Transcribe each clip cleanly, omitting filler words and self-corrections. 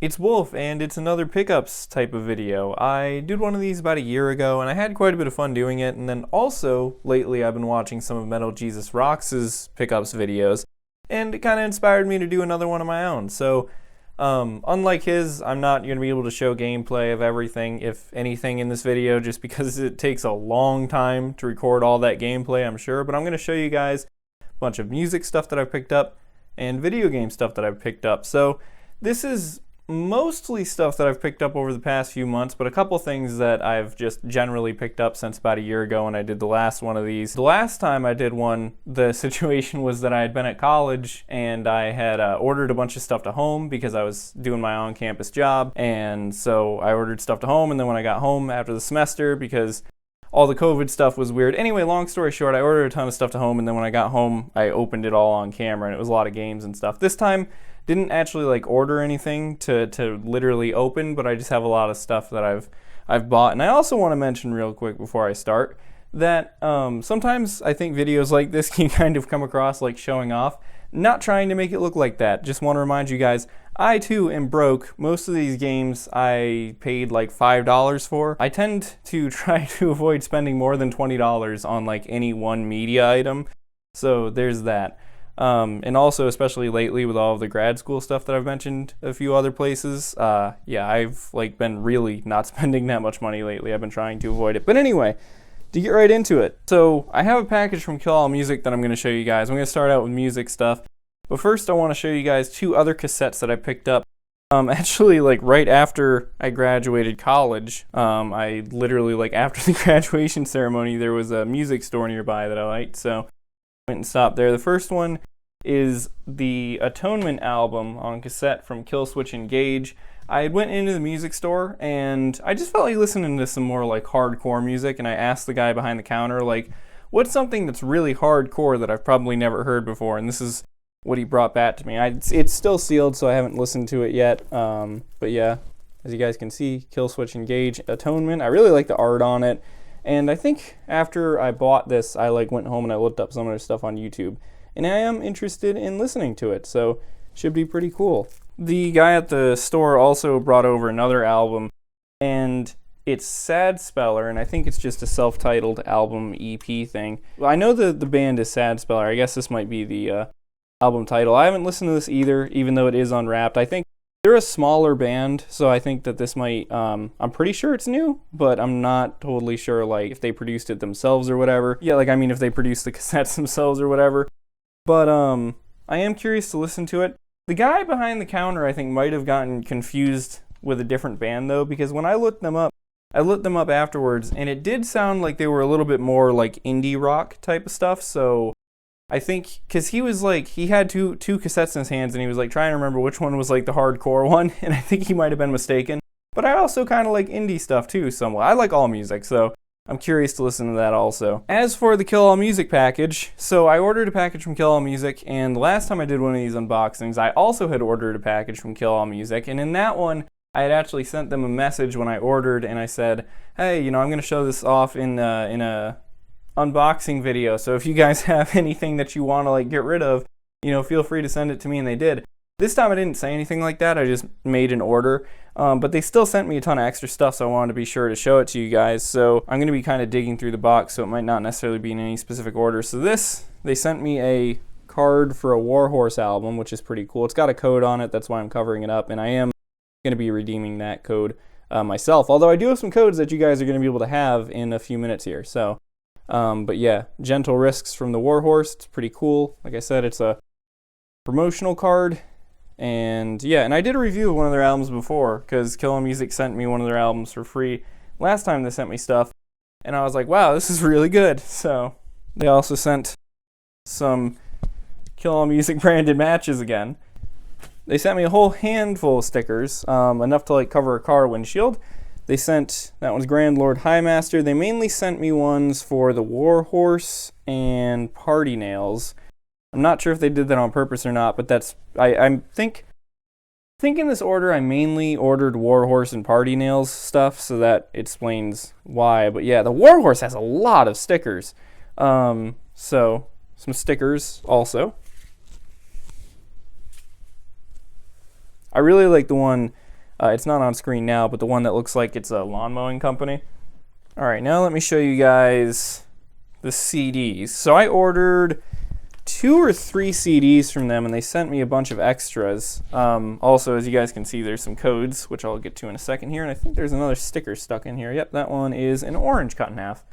It's Wulf, and it's another pickups type of video. I did one of these about a year ago, and I had quite a bit of fun doing it, and then also, lately I've been watching some of Metal Jesus Rocks' pickups videos, and it kind of inspired me to do another one of my own. So, unlike his, I'm not going to be able to show gameplay of everything, if anything, in this video, just because it takes a long time to record all that gameplay, I'm sure, but I'm going to show you guys a bunch of music stuff that I've picked up, and video game stuff that I've picked up. So, this is mostly stuff that I've picked up over the past few months, but a couple things that I've just generally picked up since about a year ago when I did the last one of these. The last time I did one, the situation was that I had been at college and I had ordered a bunch of stuff to home because I was doing my on-campus job, and so I ordered stuff to home, and then when I got home after the semester, because all the COVID stuff was weird. Anyway, long story short, I ordered a ton of stuff to home, and then when I got home, I opened it all on camera, and it was a lot of games and stuff. This time, didn't actually order anything to literally open, but I just have a lot of stuff that I've bought. And I also want to mention real quick before I start that sometimes I think videos like this can kind of come across like showing off. Not trying to make it look like that. Just want to remind you guys, I too am broke. Most of these games I paid like $5 for. I tend to try to avoid spending more than $20 on like any one media item. So there's that. And also, especially lately with all of the grad school stuff that I've mentioned a few other places, yeah, I've been really not spending that much money lately. I've been trying to avoid it. But anyway, to get right into it. So I have a package from Kill All Music that I'm going to show you guys. I'm going to start out with music stuff. But first I want to show you guys two other cassettes that I picked up. Actually, right after I graduated college, I literally, after the graduation ceremony, there was a music store nearby that I liked, so I went and stopped there. The first one is the Atonement album on cassette from Killswitch Engage. I went into the music store and I just felt like listening to some more hardcore music, and I asked the guy behind the counter what's something that's really hardcore that I've probably never heard before, and this is what he brought back to me. It's still sealed, so I haven't listened to it yet, but yeah, as you guys can see, Killswitch Engage Atonement. I really like the art on it, and I think after I bought this, I went home and I looked up some of their stuff on YouTube. And I am interested in listening to it, so should be pretty cool. The guy at the store also brought over another album, and it's Sad Speller, and I think it's just a self-titled album EP thing. Well, I know the band is Sad Speller. I guess this might be the album title. I haven't listened to this either, even though it is unwrapped. I think they're a smaller band, so I think that this might, I'm pretty sure it's new, but I'm not totally sure if they produced it themselves or whatever. Yeah, if they produced the cassettes themselves or whatever. But I am curious to listen to it. The guy behind the counter, I think, might have gotten confused with a different band, though, because when I looked them up afterwards, and it did sound like they were a little bit more indie rock type of stuff, so I think, because he was he had two cassettes in his hands, and he was trying to remember which one was the hardcore one, and I think he might have been mistaken. But I also kind of like indie stuff, too, somewhat. I like all music, so I'm curious to listen to that also. As for the Kill All Music package, so I ordered a package from Kill All Music, and the last time I did one of these unboxings, I also had ordered a package from Kill All Music, and in that one, I had actually sent them a message when I ordered, and I said, hey, I'm going to show this off in a unboxing video, so if you guys have anything that you want to get rid of, feel free to send it to me, and they did. This time I didn't say anything like that, I just made an order, but they still sent me a ton of extra stuff, so I wanted to be sure to show it to you guys. So I'm going to be kind of digging through the box, so it might not necessarily be in any specific order. So this, they sent me a card for a Warhorse album, which is pretty cool. It's got a code on it, that's why I'm covering it up, and I am going to be redeeming that code myself, although I do have some codes that you guys are going to be able to have in a few minutes here. So, but yeah, Gentle Risks from the Warhorse, it's pretty cool. Like I said, it's a promotional card. And yeah, and I did a review of one of their albums before, because Kill All Music sent me one of their albums for free last time they sent me stuff, and I was like, wow, this is really good. So they also sent some Kill All Music branded matches again. They sent me a whole handful of stickers, enough to cover a car windshield. They sent, that one's Grand Lord Highmaster. They mainly sent me ones for the Warhorse and Party Nails. I'm not sure if they did that on purpose or not, but that's, I think in this order I mainly ordered Warhorse and Party Nails stuff, so that explains why. But yeah, the Warhorse has a lot of stickers. So, some stickers also. I really like the one It's not on screen now, but the one that looks like it's a lawn mowing company. All right, now let me show you guys the CDs. So I ordered 2 or 3 CDs from them, and they sent me a bunch of extras. Also, as you guys can see, there's some codes, which I'll get to in a second here, and I think there's another sticker stuck in here. Yep, that one is an orange cut in half.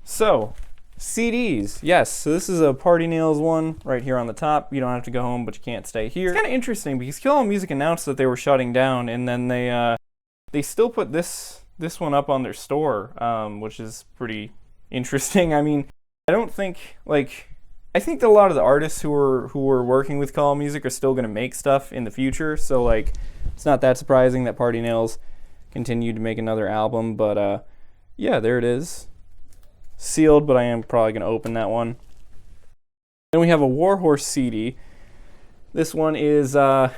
So, CDs, yes. So this is a Party Nails one right here on the top. You don't have to go home, but you can't stay here. It's kind of interesting because Kill All Music announced that they were shutting down, and then they still put this one up on their store, which is pretty interesting. I mean, I don't think, like, I think that a lot of the artists who were working with Kill All Music are still going to make stuff in the future, so like it's not that surprising that Party Nails continued to make another album, but yeah, there it is. Sealed, but I am probably going to open that one. Then we have a Warhorse CD. This one is the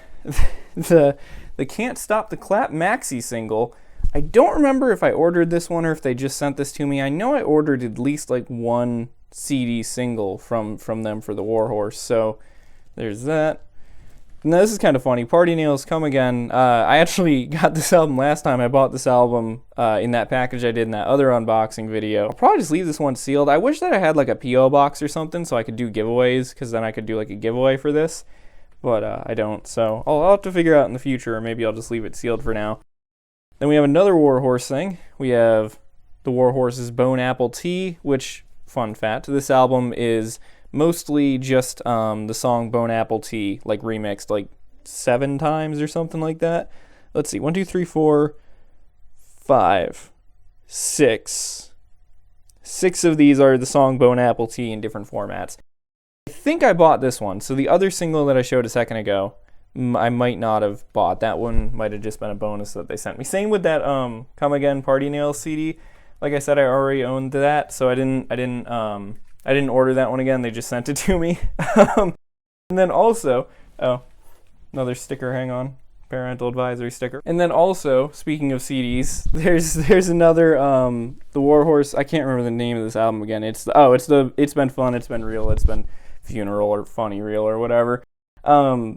Can't Stop the Clap maxi single. I don't remember if I ordered this one or if they just sent this to me. I know I ordered at least like one CD single from them for the Warhorse, so there's that. Now this is kind of funny. Party Nails Come Again. I actually got this album last time. I bought this album in that package I did in that other unboxing video. I'll probably just leave this one sealed. I wish that I had like a P.O. box or something so I could do giveaways, because then I could do like a giveaway for this, but I don't, so I'll have to figure out in the future, or maybe I'll just leave it sealed for now. Then we have another Warhorse thing. We have the Warhorse's Bone Apple Tea, which, fun fact, this album is mostly just the song Bone Apple Tea, like remixed like 7 times or something like that. Let's see, 1, 2, 3, 4, 5, 6. 6 of these are the song Bone Apple Tea in different formats. I think I bought this one. So the other single that I showed a second ago, I might not have bought. That one might have just been a bonus that they sent me. Same with that Come Again Party Nails CD. Like I said, I already owned that, so I didn't order that one again. They just sent it to me. And then also, oh, another sticker. Hang on, parental advisory sticker. And then also, speaking of CDs, there's another the Warhorse. I can't remember the name of this album again. It's Been Fun, It's Been Real, It's Been Funeral or Funny Real or whatever.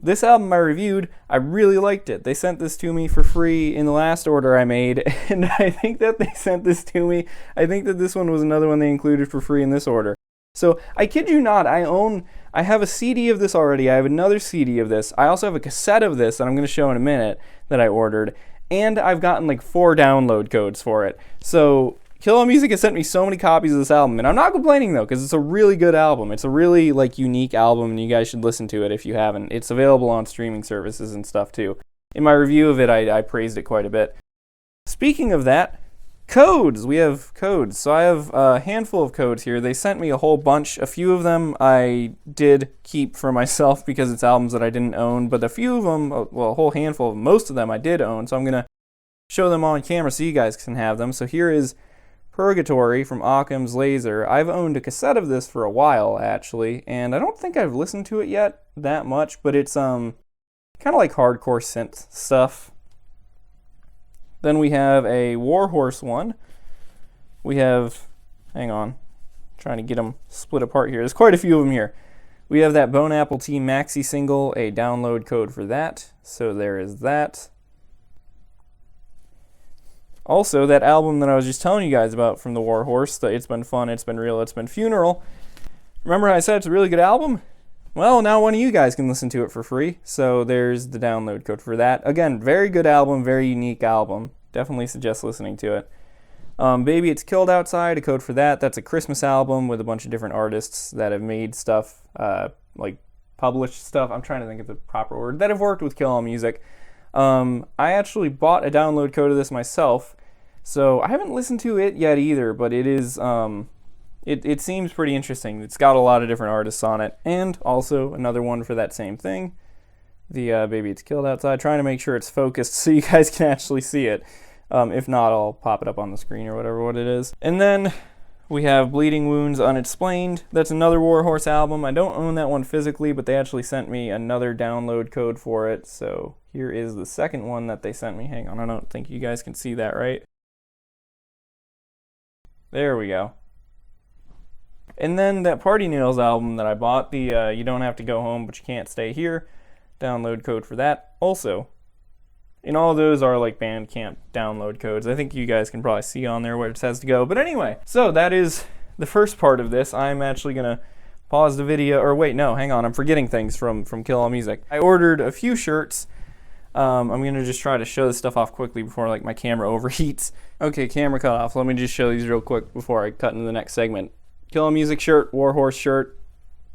This album I reviewed, I really liked it. They sent this to me for free in the last order I made, and I think that they sent this to me. I think that this one was another one they included for free in this order. So, I kid you not, I have a CD of this already. I have another CD of this. I also have a cassette of this that I'm going to show in a minute that I ordered, and I've gotten like 4 download codes for it. So, Kill All Music has sent me so many copies of this album, and I'm not complaining though, because it's a really good album. It's a really like unique album, and you guys should listen to it if you haven't. It's available on streaming services and stuff too. In my review of it, I praised it quite a bit. Speaking of that, codes. We have codes. So I have a handful of codes here. They sent me a whole bunch. A few of them I did keep for myself because it's albums that I didn't own, but a few of them, well, a whole handful of them, most of them I did own, so I'm going to show them on camera so you guys can have them. So here is Purgatory from Occam's Laser. I've owned a cassette of this for a while, actually, and I don't think I've listened to it yet that much, but it's kind of like hardcore synth stuff. Then we have a Warhorse one. We have, hang on, trying to get them split apart here. There's quite a few of them here. We have that Bone Apple Tea maxi single, a download code for that, so there is that. Also, that album that I was just telling you guys about from the Warhorse, the It's Been Fun, It's Been Real, It's Been Funeral. Remember I said it's a really good album? Well, now one of you guys can listen to it for free, so there's the download code for that. Again, very good album, very unique album. Definitely suggest listening to it. Baby It's Killed Outside, a code for that. That's a Christmas album with a bunch of different artists that have made stuff, like published stuff. I'm trying to think of the proper word. That have worked with Kill All Music. I actually bought a download code of this myself, so I haven't listened to it yet either, but it is, it seems pretty interesting. It's got a lot of different artists on it, and also another one for that same thing, the Baby It's Killed Outside, trying to make sure it's focused so you guys can actually see it. If not, I'll pop it up on the screen or whatever what it is. And then we have Bleeding Wounds Unexplained. That's another Warhorse album. I don't own that one physically, but they actually sent me another download code for it, so here is the second one that they sent me. Hang on, I don't think you guys can see that right. There we go. And then that Party Nails album that I bought, the You Don't Have to Go Home But You Can't Stay Here, download code for that. Also, And all those are like Bandcamp download codes. I think you guys can probably see on there where it says to go. But anyway, so that is the first part of this. I'm actually going to pause the video, or wait, no, hang on. I'm forgetting things from Kill All Music. I ordered a few shirts. I'm going to just try to show this stuff off quickly before like my camera overheats. Okay, camera cut off. Let me just show these real quick before I cut into the next segment. Kill All Music shirt, Warhorse shirt.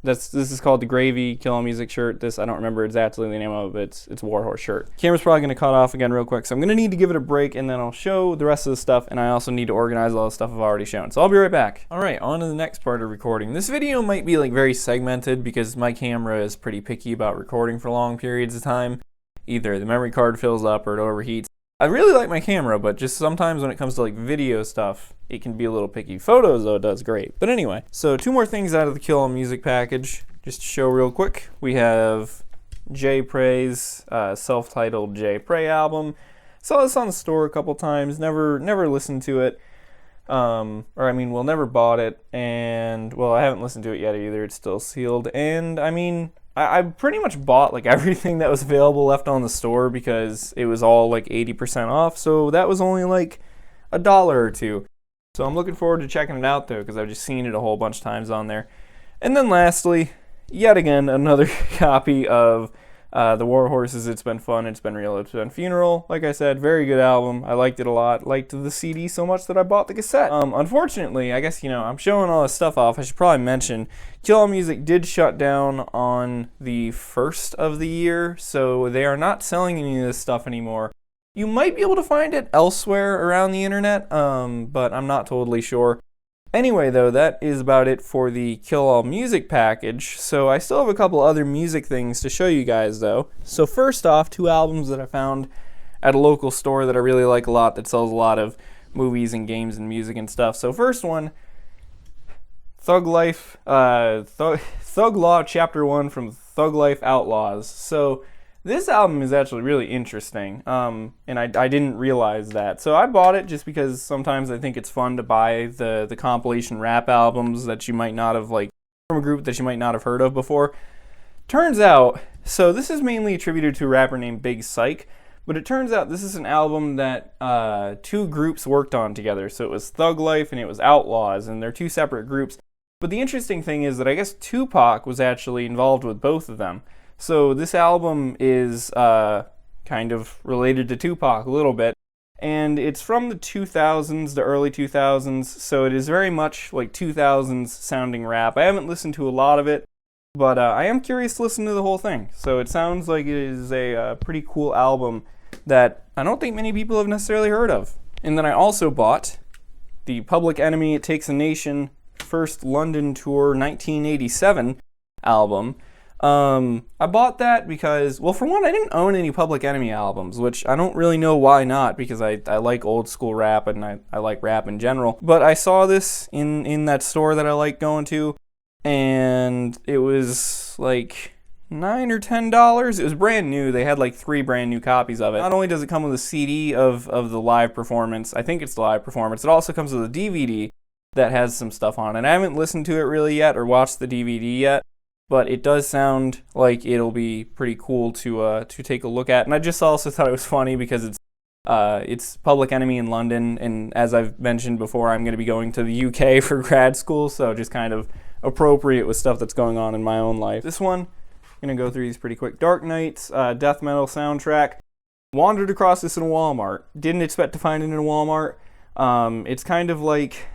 This is called the Gravy Kill All Music shirt. This, I don't remember exactly the name of it, but it's Warhorse shirt. Camera's probably going to cut off again real quick, so I'm going to need to give it a break, and then I'll show the rest of the stuff, and I also need to organize all the stuff I've already shown. So I'll be right back. Alright, on to the next part of recording. This video might be like very segmented because my camera is pretty picky about recording for long periods of time. Either the memory card fills up or it overheats. I really like my camera, but just sometimes when it comes to like video stuff, it can be a little picky. Photos, though, it does great. But anyway, so two more things out of the Kill All Music package, just to show real quick. We have J Prey's self-titled J Prey album. Saw this on the store a couple times, never listened to it. Never bought it, and, well, I haven't listened to it yet either. It's still sealed, and, I mean, I pretty much bought like everything that was available left on the store because it was all like 80% off, so that was only like $1 or $2. So I'm looking forward to checking it out though, because I've just seen it a whole bunch of times on there. And then lastly, yet again, another copy of the Warhorse's It's Been Fun, It's Been Real, It's Been Funeral. Like I said, very good album. I liked it a lot. Liked the CD so much that I bought the cassette. Unfortunately, I guess, I'm showing all this stuff off. I should probably mention, Kill All Music did shut down on the 1st of the year, so they are not selling any of this stuff anymore. You might be able to find it elsewhere around the internet, but I'm not totally sure. Anyway, though, that is about it for the Kill All Music package. So I still have a couple other music things to show you guys, though. So first off, two albums that I found at a local store that I really like a lot that sells a lot of movies and games and music and stuff. So first one, Thug Law Chapter 1 from Thug Life Outlaws. So this album is actually really interesting, and I didn't realize that. So I bought it just because sometimes I think it's fun to buy the compilation rap albums that you might not have, like, from a group that you might not have heard of before. Turns out, so this is mainly attributed to a rapper named Big Psych, but it turns out this is an album that two groups worked on together. So it was Thug Life and it was Outlaws, and they're two separate groups. But the interesting thing is that I guess Tupac was actually involved with both of them. So this album is kind of related to Tupac a little bit, and it's from the 2000s, the early 2000s, so it is very much like 2000s sounding rap. I haven't listened to a lot of it, but I am curious to listen to the whole thing. So it sounds like it is a pretty cool album that I don't think many people have necessarily heard of. And then I also bought the Public Enemy It Takes a Nation First London Tour 1987 album. I bought that because, well, for one, I didn't own any Public Enemy albums, which I don't really know why not, because I like old school rap and I like rap in general. But I saw this in that store that I like going to, and it was like $9 or $10. It was brand new. They had like 3 brand new copies of it. Not only does it come with a CD of the live performance, I think it's the live performance, it also comes with a DVD that has some stuff on it. I haven't listened to it really yet or watched the DVD yet, but it does sound like it'll be pretty cool to take a look at. And I just also thought it was funny because it's Public Enemy in London, and as I've mentioned before, I'm going to be going to the UK for grad school, so just kind of appropriate with stuff that's going on in my own life. This one, I'm going to go through these pretty quick. Dark Knight's death metal soundtrack. Wandered across this in a Walmart. Didn't expect to find it in a Walmart. It's kind of like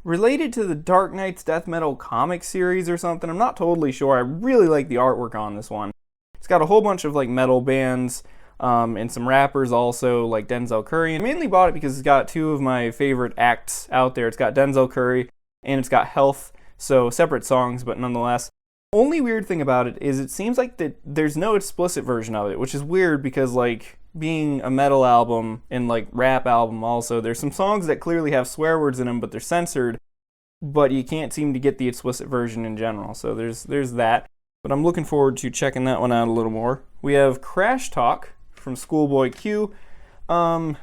related to the Dark Knight's death metal comic series or something. I'm not totally sure. I really like the artwork on this one. It's got a whole bunch of like metal bands and some rappers also, like Denzel Curry. I mainly bought it because it's got 2 of my favorite acts out there. It's got Denzel Curry and it's got Health, so separate songs, but nonetheless. Only weird thing about it is it seems like that there's no explicit version of it, which is weird because, like, being a metal album and like rap album also, there's some songs that clearly have swear words in them, but they're censored, but you can't seem to get the explicit version in general. So there's that. But I'm looking forward to checking that one out a little more. We have Crash Talk from Schoolboy Q. I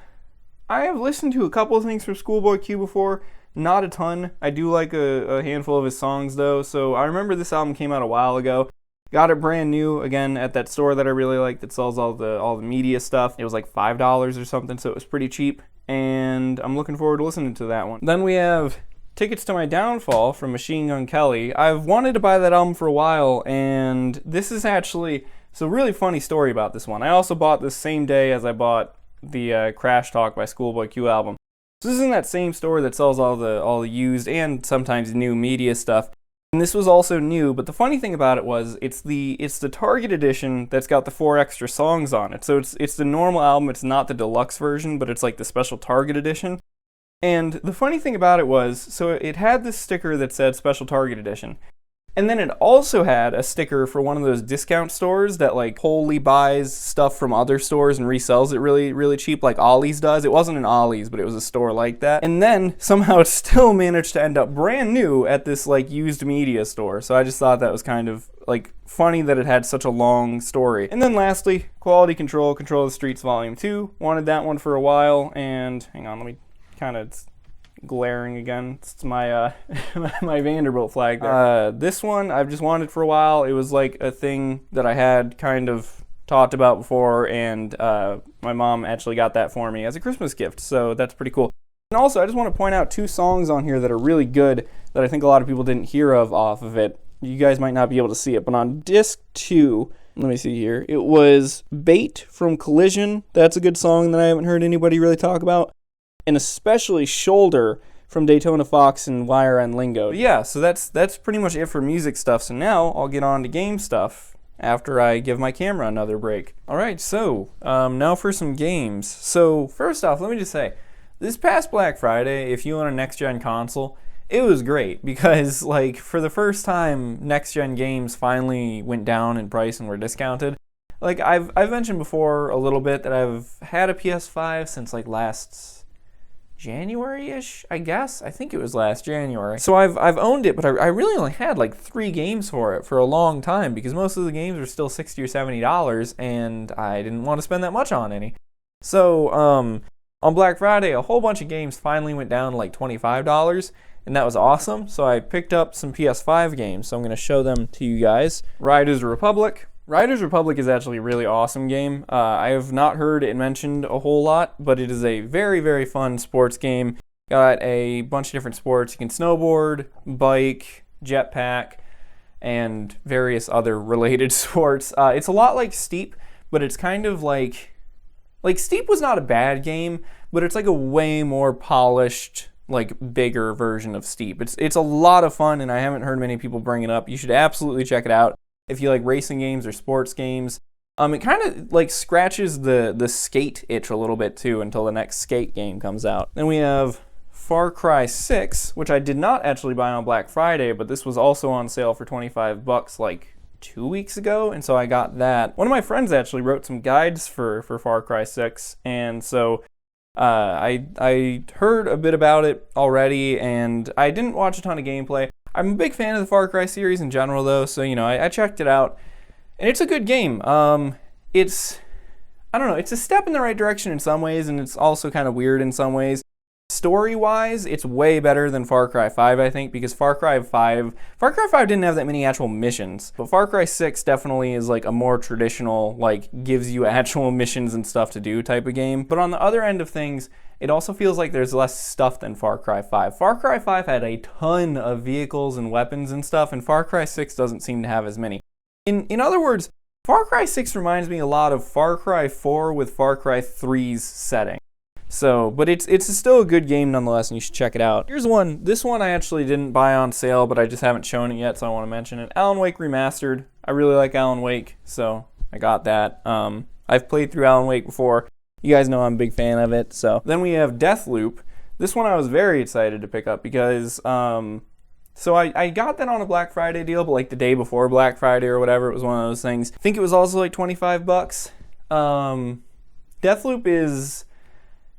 have listened to a couple of things from Schoolboy Q before. Not a ton. I do like a handful of his songs though. So I remember this album came out a while ago. Got it brand new, again, at that store that I really like that sells all the media stuff. It was like $5 or something, so it was pretty cheap, and I'm looking forward to listening to that one. Then we have Tickets to My Downfall from Machine Gun Kelly. I've wanted to buy that album for a while, and this is actually, it's a really funny story about this one. I also bought this same day as I bought the Crash Talk by Schoolboy Q album. So this is in that same store that sells all the used and sometimes new media stuff. And this was also new, but the funny thing about it was it's the Target edition that's got the 4 extra songs on it. So it's the normal album, it's not the deluxe version, but it's like the special Target edition. And the funny thing about it was, so it had this sticker that said Special Target Edition. And then it also had a sticker for one of those discount stores that like wholly buys stuff from other stores and resells it really, really cheap, like Ollie's does. It wasn't an Ollie's, but it was a store like that. And then somehow it still managed to end up brand new at this like used media store. So I just thought that was kind of like funny that it had such a long story. And then lastly, Quality Control, Control of the Streets Volume 2. Wanted that one for a while, and hang on, let me kind of, it's glaring again. It's my my Vanderbilt flag there. This one I've just wanted for a while. It was like a thing that I had kind of talked about before, and my mom actually got that for me as a Christmas gift, so that's pretty cool. And also, I just want to point out 2 songs on here that are really good that I think a lot of people didn't hear of off of it. You guys might not be able to see it, but on disc 2, let me see here, it was Bait from Collision. That's a good song that I haven't heard anybody really talk about. And especially Shoulder from Daytona Fox and Wire and Lingo. But yeah, so that's pretty much it for music stuff. So now I'll get on to game stuff after I give my camera another break. Alright, so now for some games. So first off, let me just say, this past Black Friday, if you own a next-gen console, it was great because like for the first time, next-gen games finally went down in price and were discounted. Like I've mentioned before a little bit that I've had a PS5 since like last January-ish, I guess. I think it was last January. So I've owned it, but I really only had like 3 games for it for a long time because most of the games were still $60 or $70, and I didn't want to spend that much on any. So on Black Friday, a whole bunch of games finally went down to like $25, and that was awesome. So I picked up some PS5 games, so I'm going to show them to you guys. Riders Republic. Riders Republic is actually a really awesome game. I have not heard it mentioned a whole lot, but it is a very, very fun sports game. Got a bunch of different sports. You can snowboard, bike, jetpack, and various other related sports. It's a lot like Steep, but it's kind of like Steep was not a bad game, but it's like a way more polished, like bigger version of Steep. It's a lot of fun, and I haven't heard many people bring it up. You should absolutely check it out. If you like racing games or sports games, it kind of like scratches the skate itch a little bit too until the next skate game comes out. Then we have Far Cry 6, which I did not actually buy on Black Friday, but this was also on sale for $25 like 2 weeks ago, and so I got that. One of my friends actually wrote some guides for Far Cry 6, and so I heard a bit about it already, and I didn't watch a ton of gameplay. I'm a big fan of the Far Cry series in general, though, so, you know, I checked it out, and it's a good game. It's, I don't know, it's a step in the right direction in some ways, and it's also kind of weird in some ways. Story-wise, it's way better than Far Cry 5, I think, because Far Cry 5 didn't have that many actual missions, but Far Cry 6 definitely is like a more traditional, like, gives you actual missions and stuff to do type of game. But on the other end of things, it also feels like there's less stuff than Far Cry 5. Far Cry 5 had a ton of vehicles and weapons and stuff, and Far Cry 6 doesn't seem to have as many. In other words, Far Cry 6 reminds me a lot of Far Cry 4 with Far Cry 3's setting. So, but it's still a good game nonetheless, and you should check it out. Here's one. This one I actually didn't buy on sale, but I just haven't shown it yet, so I want to mention it. Alan Wake Remastered. I really like Alan Wake, so I got that. I've played through Alan Wake before. You guys know I'm a big fan of it. So then we have Deathloop. This one I was very excited to pick up because so I got that on a Black Friday deal, but like the day before Black Friday or whatever, it was one of those things. I think it was also like $25. Deathloop is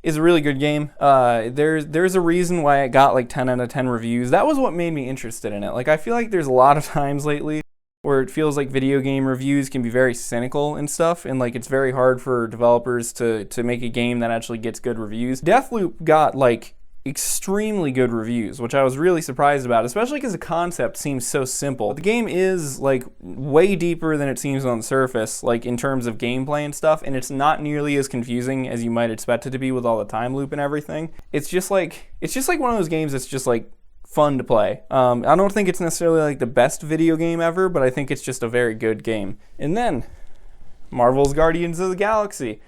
a really good game. There's a reason why it got like 10 out of 10 reviews. That was what made me interested in it. Like I feel like there's a lot of times lately where it feels like video game reviews can be very cynical and stuff, and like it's very hard for developers to make a game that actually gets good reviews. Deathloop got like extremely good reviews, which I was really surprised about, especially because the concept seems so simple. The game is like way deeper than it seems on the surface, like in terms of gameplay and stuff, and it's not nearly as confusing as you might expect it to be with all the time loop and everything. It's just like one of those games that's just like fun to play. I don't think it's necessarily like the best video game ever, but I think it's just a very good game. And then Marvel's Guardians of the Galaxy.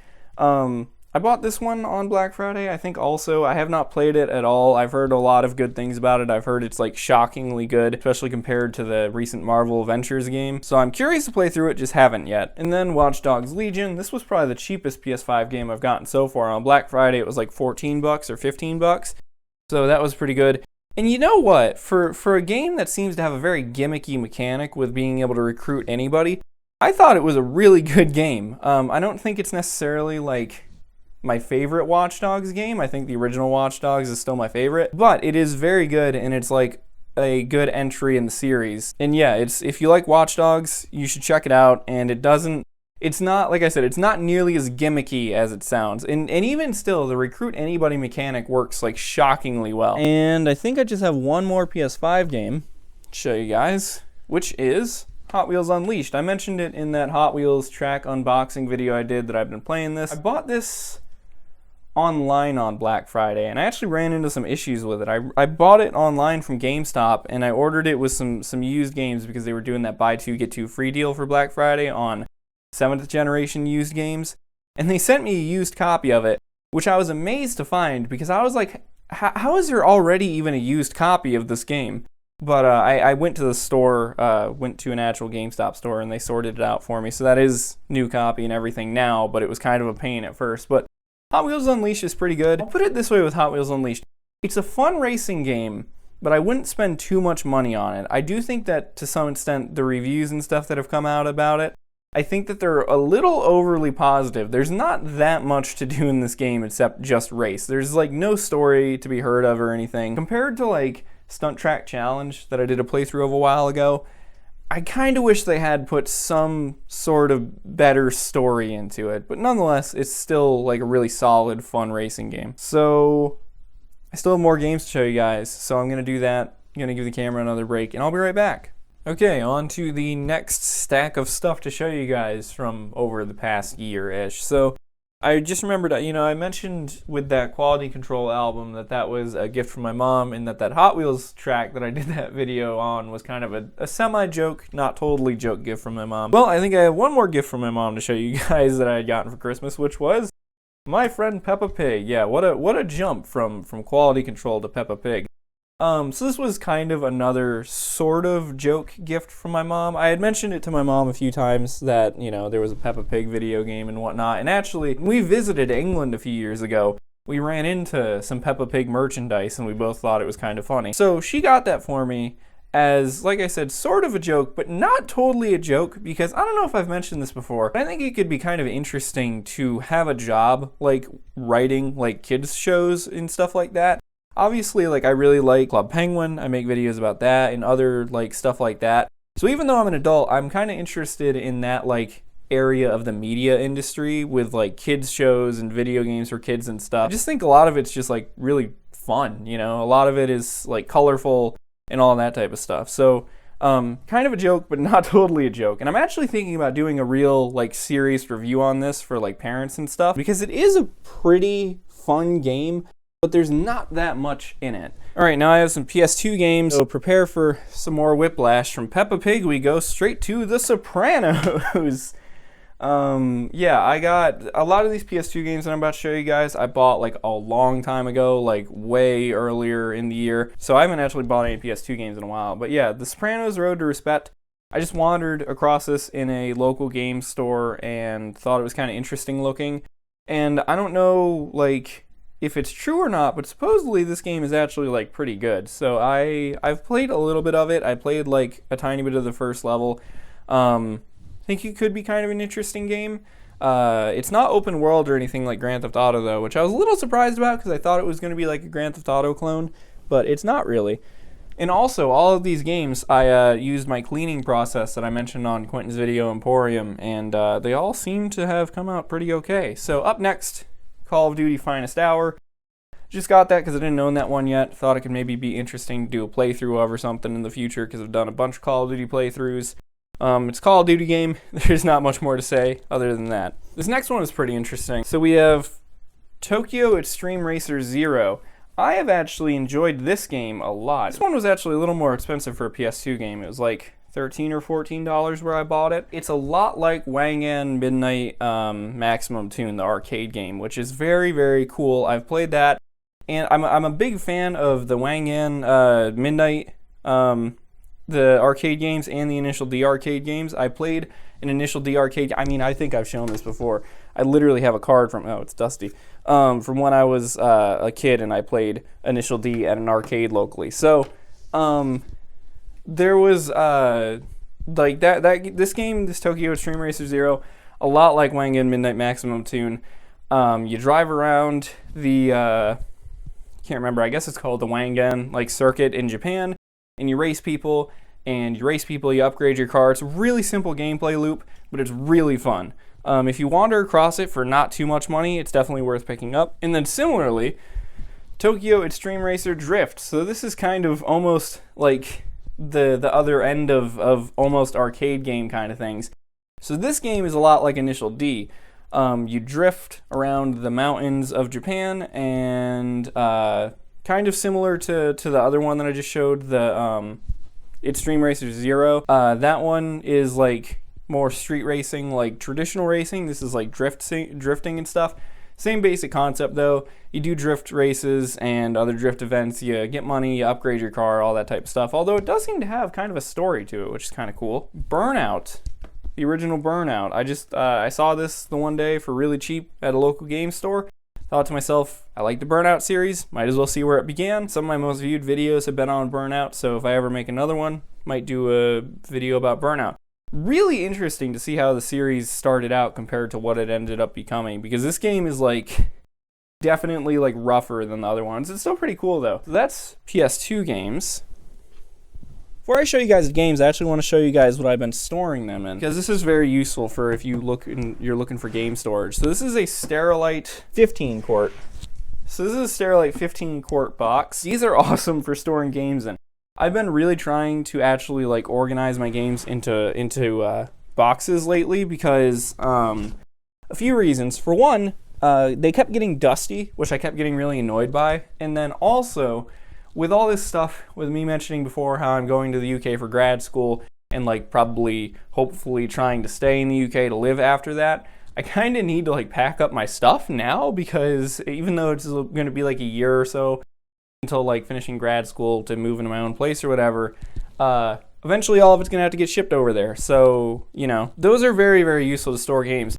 I bought this one on Black Friday, I think also. I have not played it at all. I've heard a lot of good things about it. I've heard it's like shockingly good, especially compared to the recent Marvel Adventures game. So I'm curious to play through it, just haven't yet. And then Watch Dogs Legion. This was probably the cheapest PS5 game I've gotten so far. On Black Friday it was like 14 bucks or 15 bucks. So that was pretty good. And you know what? For a game that seems to have a very gimmicky mechanic with being able to recruit anybody, I thought it was a really good game. I don't think it's necessarily like my favorite Watch Dogs game. I think the original Watch Dogs is still my favorite, but it is very good, and it's like a good entry in the series. And yeah, if you like Watch Dogs, you should check it out. And it's not, like I said, it's not nearly as gimmicky as it sounds. And even still, the recruit anybody mechanic works like shockingly well. And I think I just have one more PS5 game to show you guys, which is Hot Wheels Unleashed. I mentioned it in that Hot Wheels track unboxing video I did that I've been playing this. I bought this online on Black Friday, and I actually ran into some issues with it. I bought it online from GameStop, and I ordered it with some used games because they were doing that buy two get two free deal for Black Friday on 7th generation used games, and they sent me a used copy of it, which I was amazed to find because I was like, how is there already even a used copy of this game? But I went to the store, went to an actual GameStop store, and they sorted it out for me. So that is new copy and everything now, but it was kind of a pain at first. But Hot Wheels Unleashed is pretty good. I'll put it this way with Hot Wheels Unleashed. It's a fun racing game, but I wouldn't spend too much money on it. I do think that to some extent the reviews and stuff that have come out about it, I think that they're a little overly positive. There's not that much to do in this game except just race. There's like no story to be heard of or anything. Compared to like Stunt Track Challenge that I did a playthrough of a while ago, I kind of wish they had put some sort of better story into it, but nonetheless, it's still like a really solid, fun racing game. So I still have more games to show you guys, so I'm going to do that. I'm going to give the camera another break, and I'll be right back. Okay, on to the next stack of stuff to show you guys from over the past year-ish. So I just remembered, I mentioned with that Quality Control album that was a gift from my mom, and that Hot Wheels track that I did that video on was kind of a semi-joke, not totally joke gift from my mom. Well, I think I have one more gift from my mom to show you guys that I had gotten for Christmas, which was my friend Peppa Pig. Yeah, what a jump from Quality Control to Peppa Pig. So this was kind of another sort of joke gift from my mom. I had mentioned it to my mom a few times that, there was a Peppa Pig video game and whatnot. And actually, when we visited England a few years ago, we ran into some Peppa Pig merchandise and we both thought it was kind of funny. So she got that for me as, like I said, sort of a joke, but not totally a joke, because I don't know if I've mentioned this before, but I think it could be kind of interesting to have a job like writing like kids shows and stuff like that. Obviously, like, I really like Club Penguin. I make videos about that and other, like, stuff like that. So even though I'm an adult, I'm kind of interested in that, like, area of the media industry with, like, kids shows and video games for kids and stuff. I just think a lot of it's just, like, really fun, A lot of it is, like, colorful and all that type of stuff. So, kind of a joke, but not totally a joke. And I'm actually thinking about doing a real, like, serious review on this for, like, parents and stuff, because it is a pretty fun game, but there's not that much in it. Alright, now I have some PS2 games, so prepare for some more whiplash. From Peppa Pig, we go straight to The Sopranos. Yeah, I got a lot of these PS2 games that I'm about to show you guys. I bought like a long time ago, like way earlier in the year. So I haven't actually bought any PS2 games in a while. But yeah, The Sopranos Road to Respect. I just wandered across this in a local game store and thought it was kind of interesting looking. And I don't know, like, if it's true or not, but supposedly this game is actually like pretty good. So I've played a little bit of it. I played like a tiny bit of the first level. I think it could be kind of an interesting game. It's not open world or anything like Grand Theft Auto though, which I was a little surprised about because I thought it was going to be like a Grand Theft Auto clone, but it's not really. And also, all of these games, I used my cleaning process that I mentioned on Quentin's Video Emporium, and they all seem to have come out pretty okay. So up next, Call of Duty Finest Hour. Just got that because I didn't own that one yet. Thought it could maybe be interesting to do a playthrough of or something in the future because I've done a bunch of Call of Duty playthroughs. It's a Call of Duty game. There's not much more to say other than that. This next one is pretty interesting. So we have Tokyo Extreme Racer Zero. I have actually enjoyed this game a lot. This one was actually a little more expensive for a PS2 game. It was like $13 or $14 where I bought it. It's a lot like Wangan Midnight Maximum Tune, the arcade game, which is very, very cool. I've played that, and I'm a big fan of the Wangan Midnight, the arcade games and the Initial D arcade games. I played an Initial D arcade. I mean, I think I've shown this before. I literally have a card from, oh, it's dusty, from when I was a kid and I played Initial D at an arcade locally. So, there was like this game, this Tokyo Extreme Racer Zero, a lot like Wangan Midnight Maximum Tune. You drive around the can't remember, I guess it's called the Wangan like circuit in Japan, and you race people, you upgrade your car. It's a really simple gameplay loop, but it's really fun. If you wander across it for not too much money, it's definitely worth picking up. And then similarly, Tokyo Extreme Racer Drift. So this is kind of almost like the other end of almost arcade game kind of things. So this game is a lot like Initial D. You drift around the mountains of Japan, and kind of similar to the other one that I just showed, the Extreme Racer Zero. That one is like more street racing, like traditional racing. This is like drifting and stuff. Same basic concept though. You do drift races and other drift events. You get money, you upgrade your car, all that type of stuff. Although it does seem to have kind of a story to it, which is kind of cool. Burnout. The original Burnout. I saw this the one day for really cheap at a local game store. Thought to myself, I like the Burnout series. Might as well see where it began. Some of my most viewed videos have been on Burnout, so if I ever make another one, might do a video about Burnout. Really interesting to see how the series started out compared to what it ended up becoming, because this game is like definitely like rougher than the other ones. It's still pretty cool though. So that's PS2 games. Before I show you guys the games, I actually want to show you guys what I've been storing them in, because this is very useful for if you're looking for game storage. So this is a Sterilite 15 quart. So this is a Sterilite 15 quart box. These are awesome for storing games in. I've been really trying to actually like organize my games into boxes lately because a few reasons. For one, they kept getting dusty, which I kept getting really annoyed by, and then also with all this stuff, with me mentioning before how I'm going to the UK for grad school and like probably hopefully trying to stay in the UK to live after that, I kind of need to like pack up my stuff now, because even though it's going to be like a year or so until like finishing grad school to move into my own place or whatever, eventually all of it's going to have to get shipped over there. So, you know, those are very, very useful to store games.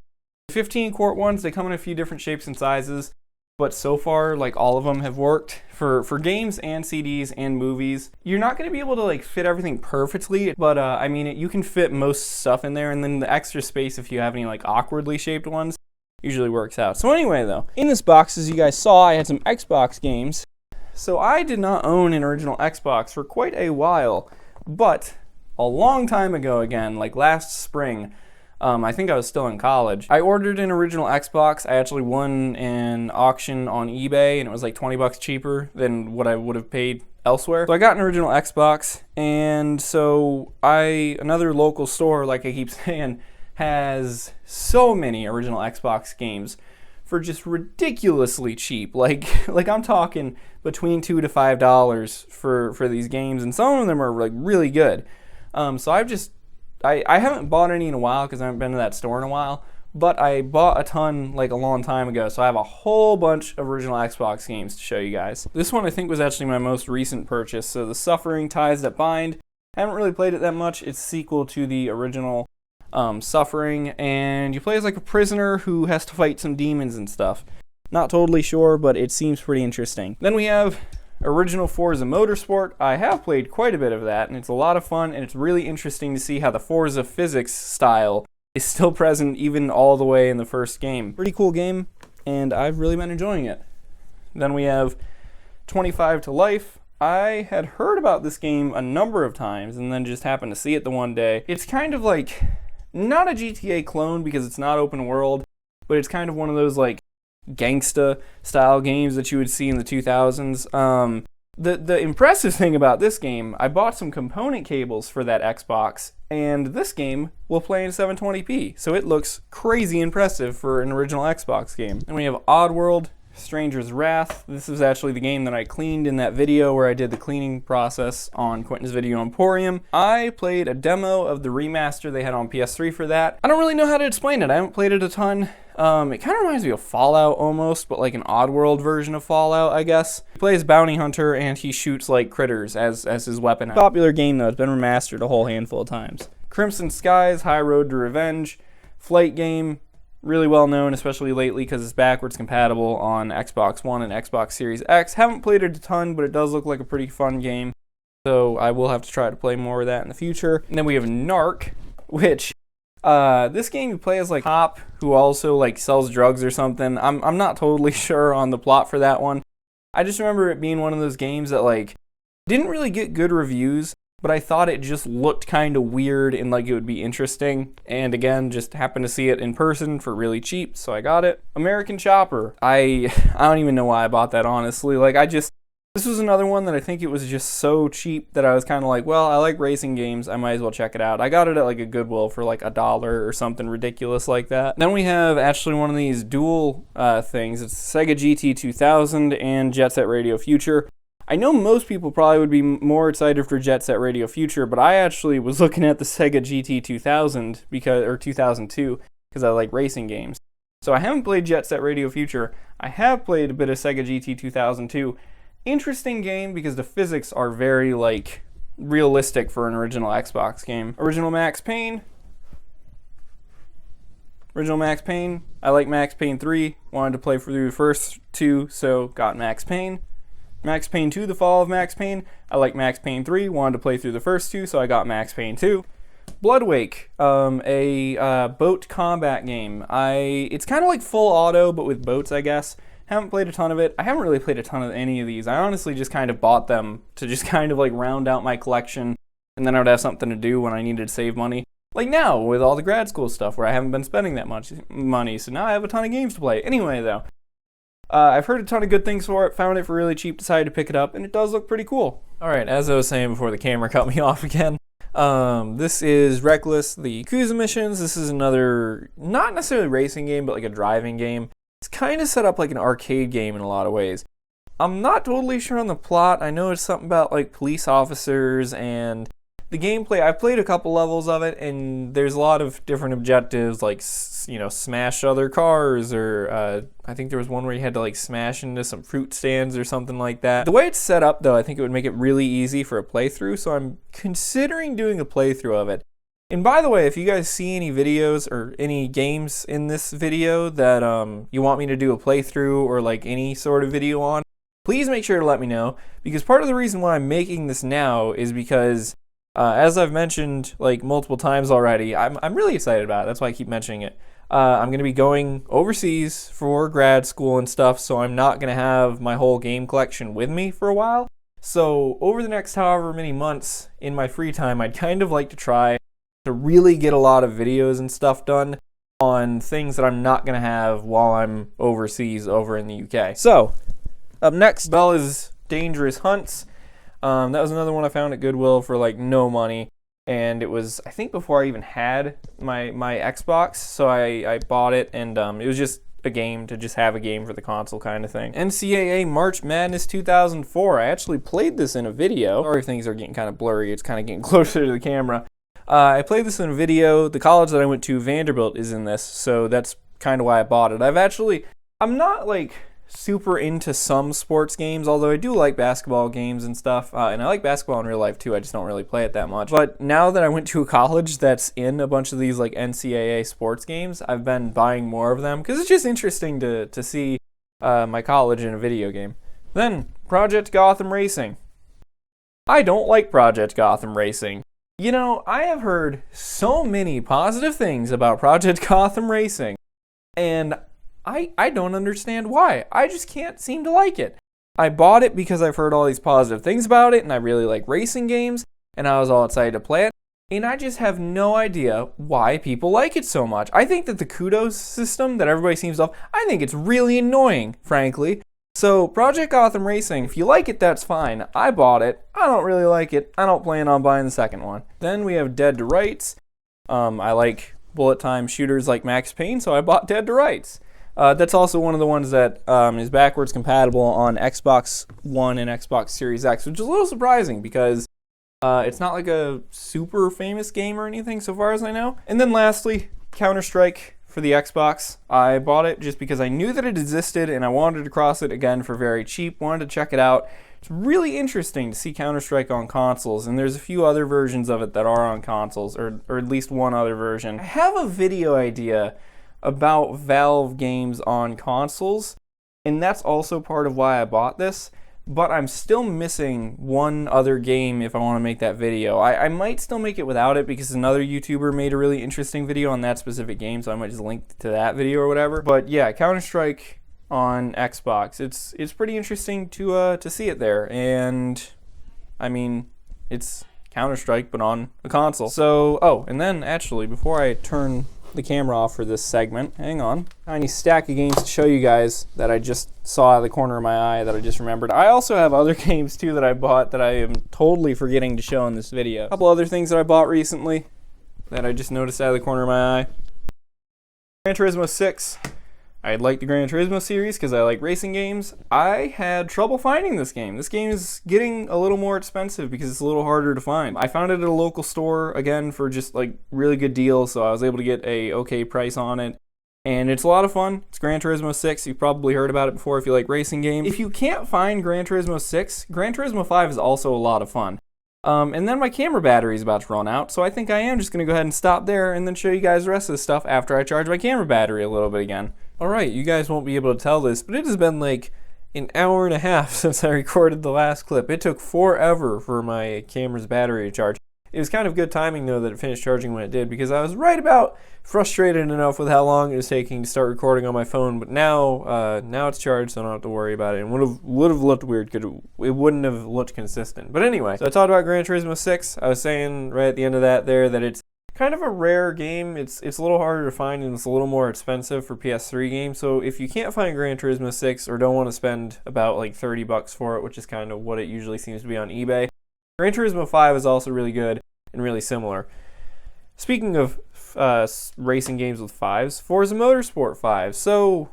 The 15 quart ones, they come in a few different shapes and sizes, but so far, like, all of them have worked for games and CDs and movies. You're not going to be able to like fit everything perfectly, but I mean, you can fit most stuff in there, and then the extra space, if you have any like awkwardly shaped ones, usually works out. So anyway though, in this box, as you guys saw, I had some Xbox games. So I did not own an original Xbox for quite a while, but a long time ago again, like last spring, I think I was still in college, I ordered an original Xbox. I actually won an auction on eBay, and it was like 20 bucks cheaper than what I would have paid elsewhere. So I got an original Xbox, and so another local store, like I keep saying, has so many original Xbox games for just ridiculously cheap. Like I'm talking between $2 to $5 for these games, and some of them are like really good. So I haven't bought any in a while because I haven't been to that store in a while, but I bought a ton like a long time ago, so I have a whole bunch of original Xbox games to show you guys. This one I think was actually my most recent purchase, so The Suffering Ties That Bind. I haven't really played it that much. It's a sequel to the original Suffering, and you play as like a prisoner who has to fight some demons and stuff. Not totally sure, but it seems pretty interesting. Then we have original Forza Motorsport. I have played quite a bit of that, and it's a lot of fun, and it's really interesting to see how the Forza physics style is still present even all the way in the first game. Pretty cool game, and I've really been enjoying it. Then we have 25 to Life. I had heard about this game a number of times, and then just happened to see it the one day. It's kind of like, not a GTA clone because it's not open world, but it's kind of one of those like gangsta style games that you would see in the 2000s. The impressive thing about this game, I bought some component cables for that Xbox, and this game will play in 720p, so it looks crazy impressive for an original Xbox game. And we have Oddworld, Stranger's Wrath. This is actually the game that I cleaned in that video where I did the cleaning process on Quentin's Video Emporium. I played a demo of the remaster they had on PS3 for that. I don't really know how to explain it. I haven't played it a ton. It kind of reminds me of Fallout almost, but like an Oddworld version of Fallout, I guess. He plays bounty hunter and he shoots like critters as his weapon. Popular game though, it's been remastered a whole handful of times. Crimson Skies, High Road to Revenge, flight game. Really well known, especially lately because it's backwards compatible on Xbox One and Xbox Series X. Haven't played it a ton, but it does look like a pretty fun game. So I will have to try to play more of that in the future. And then we have Narc, which this game you play as like a cop who also like sells drugs or something. I'm not totally sure on the plot for that one. I just remember it being one of those games that like didn't really get good reviews, but I thought it just looked kind of weird and like it would be interesting. And again, just happened to see it in person for really cheap, so I got it. American Chopper. I don't even know why I bought that, honestly. Like this was another one that I think it was just so cheap that I was kind of like, well, I like racing games, I might as well check it out. I got it at like a Goodwill for like $1 or something ridiculous like that. Then we have actually one of these dual things. It's Sega GT 2000 and Jet Set Radio Future. I know most people probably would be more excited for Jet Set Radio Future, but I actually was looking at the Sega GT 2000 or 2002 because I like racing games. So I haven't played Jet Set Radio Future. I have played a bit of Sega GT 2002. Interesting game because the physics are very like realistic for an original Xbox game. Original Max Payne. I like Max Payne 3. Wanted to play through the first two, so got Max Payne. Max Payne 2, The Fall of Max Payne. I like Max Payne 3, wanted to play through the first two, so I got Max Payne 2. Bloodwake, a boat combat game. It's kind of like full auto, but with boats, I guess. Haven't played a ton of it. I haven't really played a ton of any of these. I honestly just kind of bought them to just kind of like round out my collection, and then I would have something to do when I needed to save money. Like now, with all the grad school stuff, where I haven't been spending that much money, so now I have a ton of games to play. Anyway, though. I've heard a ton of good things for it, found it for really cheap, decided to pick it up, and it does look pretty cool. Alright, as I was saying before the camera cut me off again, this is Reckless, the Yakuza missions. This is another, not necessarily racing game, but like a driving game. It's kind of set up like an arcade game in a lot of ways. I'm not totally sure on the plot. I know it's something about like police officers and the gameplay. I've played a couple levels of it, and there's a lot of different objectives, like, you know, smash other cars, or I think there was one where you had to like smash into some fruit stands or something like that. The way it's set up, though, I think it would make it really easy for a playthrough, so I'm considering doing a playthrough of it. And by the way, if you guys see any videos or any games in this video that you want me to do a playthrough or like any sort of video on, please make sure to let me know, because part of the reason why I'm making this now is because as I've mentioned like multiple times already, I'm really excited about it. That's why I keep mentioning it. I'm going to be going overseas for grad school and stuff, so I'm not going to have my whole game collection with me for a while. So over the next however many months in my free time, I'd kind of like to try to really get a lot of videos and stuff done on things that I'm not going to have while I'm overseas over in the UK. So, up next, Bella's Dangerous Hunts. That was another one I found at Goodwill for like no money, and it was, I think, before I even had my Xbox, so I bought it, and it was just a game to just have a game for the console kind of thing. Ncaa March Madness 2004. I actually played this in a video. Sorry if things are getting kind of blurry, it's kind of getting closer to the camera. I played this in a video. The college that I went to, Vanderbilt, is in this, so that's kind of why I bought it. I'm not like super into some sports games, although I do like basketball games and stuff, and I like basketball in real life too, I just don't really play it that much. But now that I went to a college that's in a bunch of these like NCAA sports games, I've been buying more of them, because it's just interesting to see my college in a video game. Then, Project Gotham Racing. I don't like Project Gotham Racing. You know, I have heard so many positive things about Project Gotham Racing, and I don't understand why. I just can't seem to like it. I bought it because I've heard all these positive things about it, and I really like racing games, and I was all excited to play it. and I just have no idea why people like it so much. I think that the kudos system that everybody seems to love, I think it's really annoying, frankly. So, Project Gotham Racing, if you like it, that's fine. I bought it. I don't really like it. I don't plan on buying the second one. Then we have Dead to Rights. I like bullet time shooters like Max Payne, so I bought Dead to Rights. That's also one of the ones that is backwards compatible on Xbox One and Xbox Series X, which is a little surprising because it's not like a super famous game or anything so far as I know. And then lastly, Counter-Strike for the Xbox. I bought it just because I knew that it existed and I wanted to cross it again for very cheap, wanted to check it out. It's really interesting to see Counter-Strike on consoles, and there's a few other versions of it that are on consoles, or at least one other version. I have a video idea about Valve games on consoles, and that's also part of why I bought this, but I'm still missing one other game if I want to make that video. I might still make it without it because another YouTuber made a really interesting video on that specific game, so I might just link to that video or whatever. But yeah, Counter-Strike on Xbox. It's pretty interesting to see it there, and I mean, it's Counter-Strike but on a console. So, oh, and then actually, before I turn the camera off for this segment, hang on, tiny stack of games to show you guys that I just saw out of the corner of my eye that I just remembered. I also have other games too that I bought that I am totally forgetting to show in this video. A couple other things that I bought recently that I just noticed out of the corner of my eye. Gran Turismo 6. I like the Gran Turismo series because I like racing games. I had trouble finding this game. This game is getting a little more expensive because it's a little harder to find. I found it at a local store, again, for just like really good deals, so I was able to get a okay price on it. And it's a lot of fun. It's Gran Turismo 6. You've probably heard about it before if you like racing games. If you can't find Gran Turismo 6, Gran Turismo 5 is also a lot of fun. And then my camera battery is about to run out, so I think I am just going to go ahead and stop there and then show you guys the rest of the stuff after I charge my camera battery a little bit again. Alright, you guys won't be able to tell this, but it has been like an hour and a half since I recorded the last clip. It took forever for my camera's battery to charge. It was kind of good timing, though, that it finished charging when it did, because I was right about frustrated enough with how long it was taking to start recording on my phone, but now it's charged, so I don't have to worry about it. And would have looked weird because it wouldn't have looked consistent. But anyway, so I talked about Gran Turismo 6. I was saying right at the end of that there that it's kind of a rare game. It's a little harder to find, and it's a little more expensive for PS3 games. So if you can't find Gran Turismo 6 or don't want to spend about like $30 for it, which is kind of what it usually seems to be on eBay, Gran Turismo 5 is also really good and really similar. Speaking of racing games with 5s, Forza Motorsport 5. So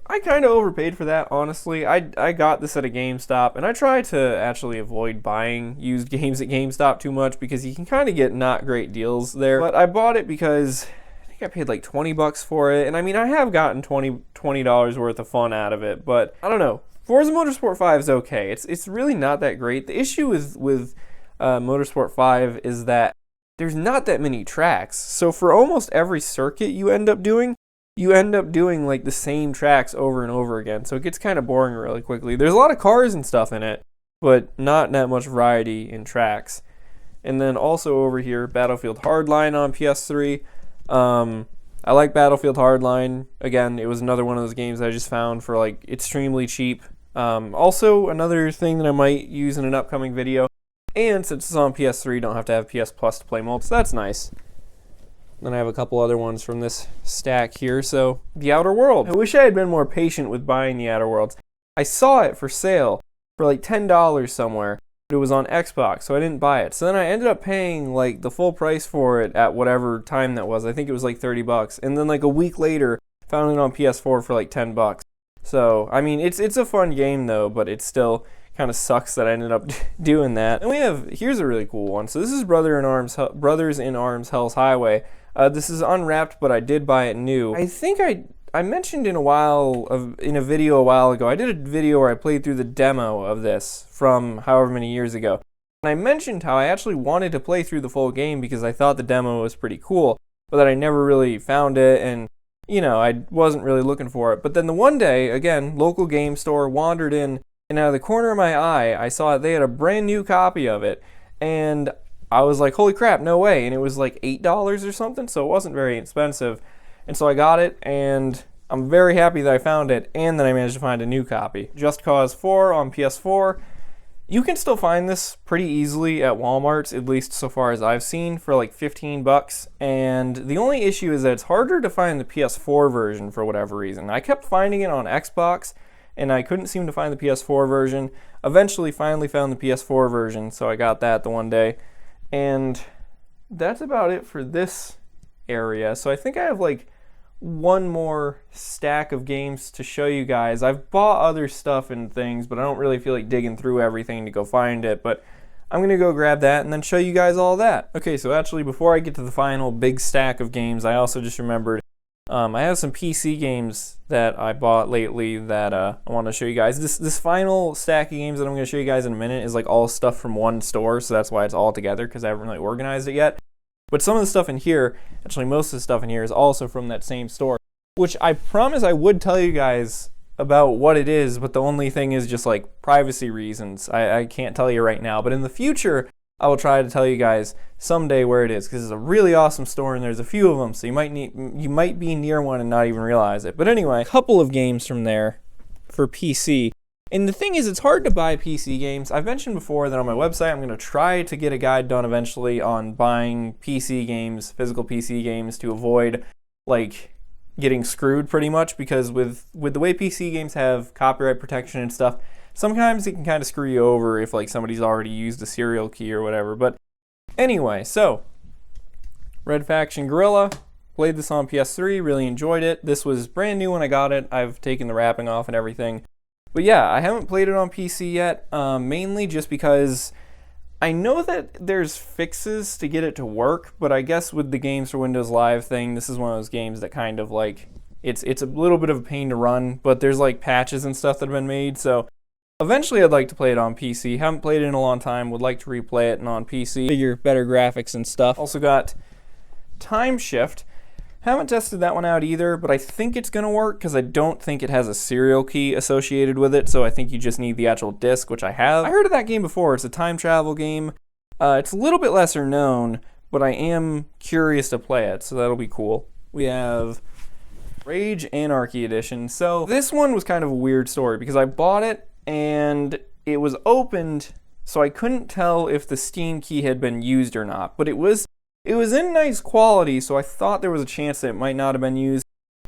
I kind of overpaid for that, honestly. I got this at a GameStop, and I try to actually avoid buying used games at GameStop too much because you can kind of get not great deals there. But I bought it because I think I paid like $20 for it, and I mean, I have gotten $20 worth of fun out of it, but I don't know. Forza Motorsport 5 is okay. It's really not that great. The issue with Motorsport 5 is that there's not that many tracks. So for almost every circuit you end up doing like the same tracks over and over again. So it gets kind of boring really quickly. There's a lot of cars and stuff in it, but not that much variety in tracks. And then also over here, Battlefield Hardline on PS3. I like Battlefield Hardline. Again, it was another one of those games I just found for like extremely cheap. Also, another thing that I might use in an upcoming video. And since it's on PS3, you don't have to have PS Plus to play multi, so that's nice. Then I have a couple other ones from this stack here. So, The Outer World. I wish I had been more patient with buying The Outer Worlds. I saw it for sale for like $10 somewhere, but it was on Xbox, so I didn't buy it. So then I ended up paying like the full price for it at whatever time that was. I think it was like $30. And then like a week later, found it on PS4 for like $10. So, I mean, it's a fun game though, but it still kind of sucks that I ended up doing that. And here's a really cool one. So this is Brothers in Arms Hell's Highway. This is unwrapped, but I did buy it new. I think I mentioned in a video a while ago, I did a video where I played through the demo of this from however many years ago. And I mentioned how I actually wanted to play through the full game because I thought the demo was pretty cool, but that I never really found it, and you know, I wasn't really looking for it. But then the one day, again, local game store, wandered in, and out of the corner of my eye, I saw they had a brand new copy of it, and I was like, holy crap, no way. And it was like $8 or something, so it wasn't very expensive. And so I got it, and I'm very happy that I found it, and that I managed to find a new copy. Just Cause 4 on PS4. You can still find this pretty easily at Walmart's, at least so far as I've seen, for like 15 bucks. And the only issue is that it's harder to find the PS4 version for whatever reason. I kept finding it on Xbox, and I couldn't seem to find the PS4 version. Eventually, finally found the PS4 version, so I got that the one day. And that's about it for this area. So I think I have like one more stack of games to show you guys. I've bought other stuff and things, but I don't really feel like digging through everything to go find it, but I'm gonna go grab that and then show you guys all that. Okay, so actually before I get to the final big stack of games, I also just remembered I have some PC games that I bought lately that I want to show you guys. This final stack of games that I'm going to show you guys in a minute is like all stuff from one store, so that's why it's all together, because I haven't really organized it yet. But some of the stuff in here, actually most of the stuff in here, is also from that same store, which I promise I would tell you guys about what it is, but the only thing is just like privacy reasons. I can't tell you right now, but in the future, I will try to tell you guys someday where it is, because it's a really awesome store and there's a few of them, so you might be near one and not even realize it. But anyway, a couple of games from there for PC. And the thing is, it's hard to buy PC games. I've mentioned before that on my website I'm going to try to get a guide done eventually on buying PC games, physical PC games, to avoid like getting screwed pretty much, because with the way PC games have copyright protection and stuff, sometimes it can kind of screw you over if like somebody's already used a serial key or whatever. But anyway, so Red Faction Guerrilla, played this on PS3, really enjoyed it. This was brand new when I got it. I've taken the wrapping off and everything. But yeah, I haven't played it on PC yet, mainly just because I know that there's fixes to get it to work, but I guess with the Games for Windows Live thing, this is one of those games that kind of like, it's a little bit of a pain to run, but there's like patches and stuff that have been made, so eventually I'd like to play it on PC. Haven't played it in a long time, would like to replay it on PC. Figure better graphics and stuff. Also got Time Shift. Haven't tested that one out either, but I think it's going to work because I don't think it has a serial key associated with it, so I think you just need the actual disc, which I have. I heard of that game before. It's a time travel game. It's a little bit lesser known, but I am curious to play it, so that'll be cool. We have Rage Anarchy Edition. So this one was kind of a weird story because I bought it and it was opened, so I couldn't tell if the Steam key had been used or not, but it was in nice quality, so I thought there was a chance that it might not have been used.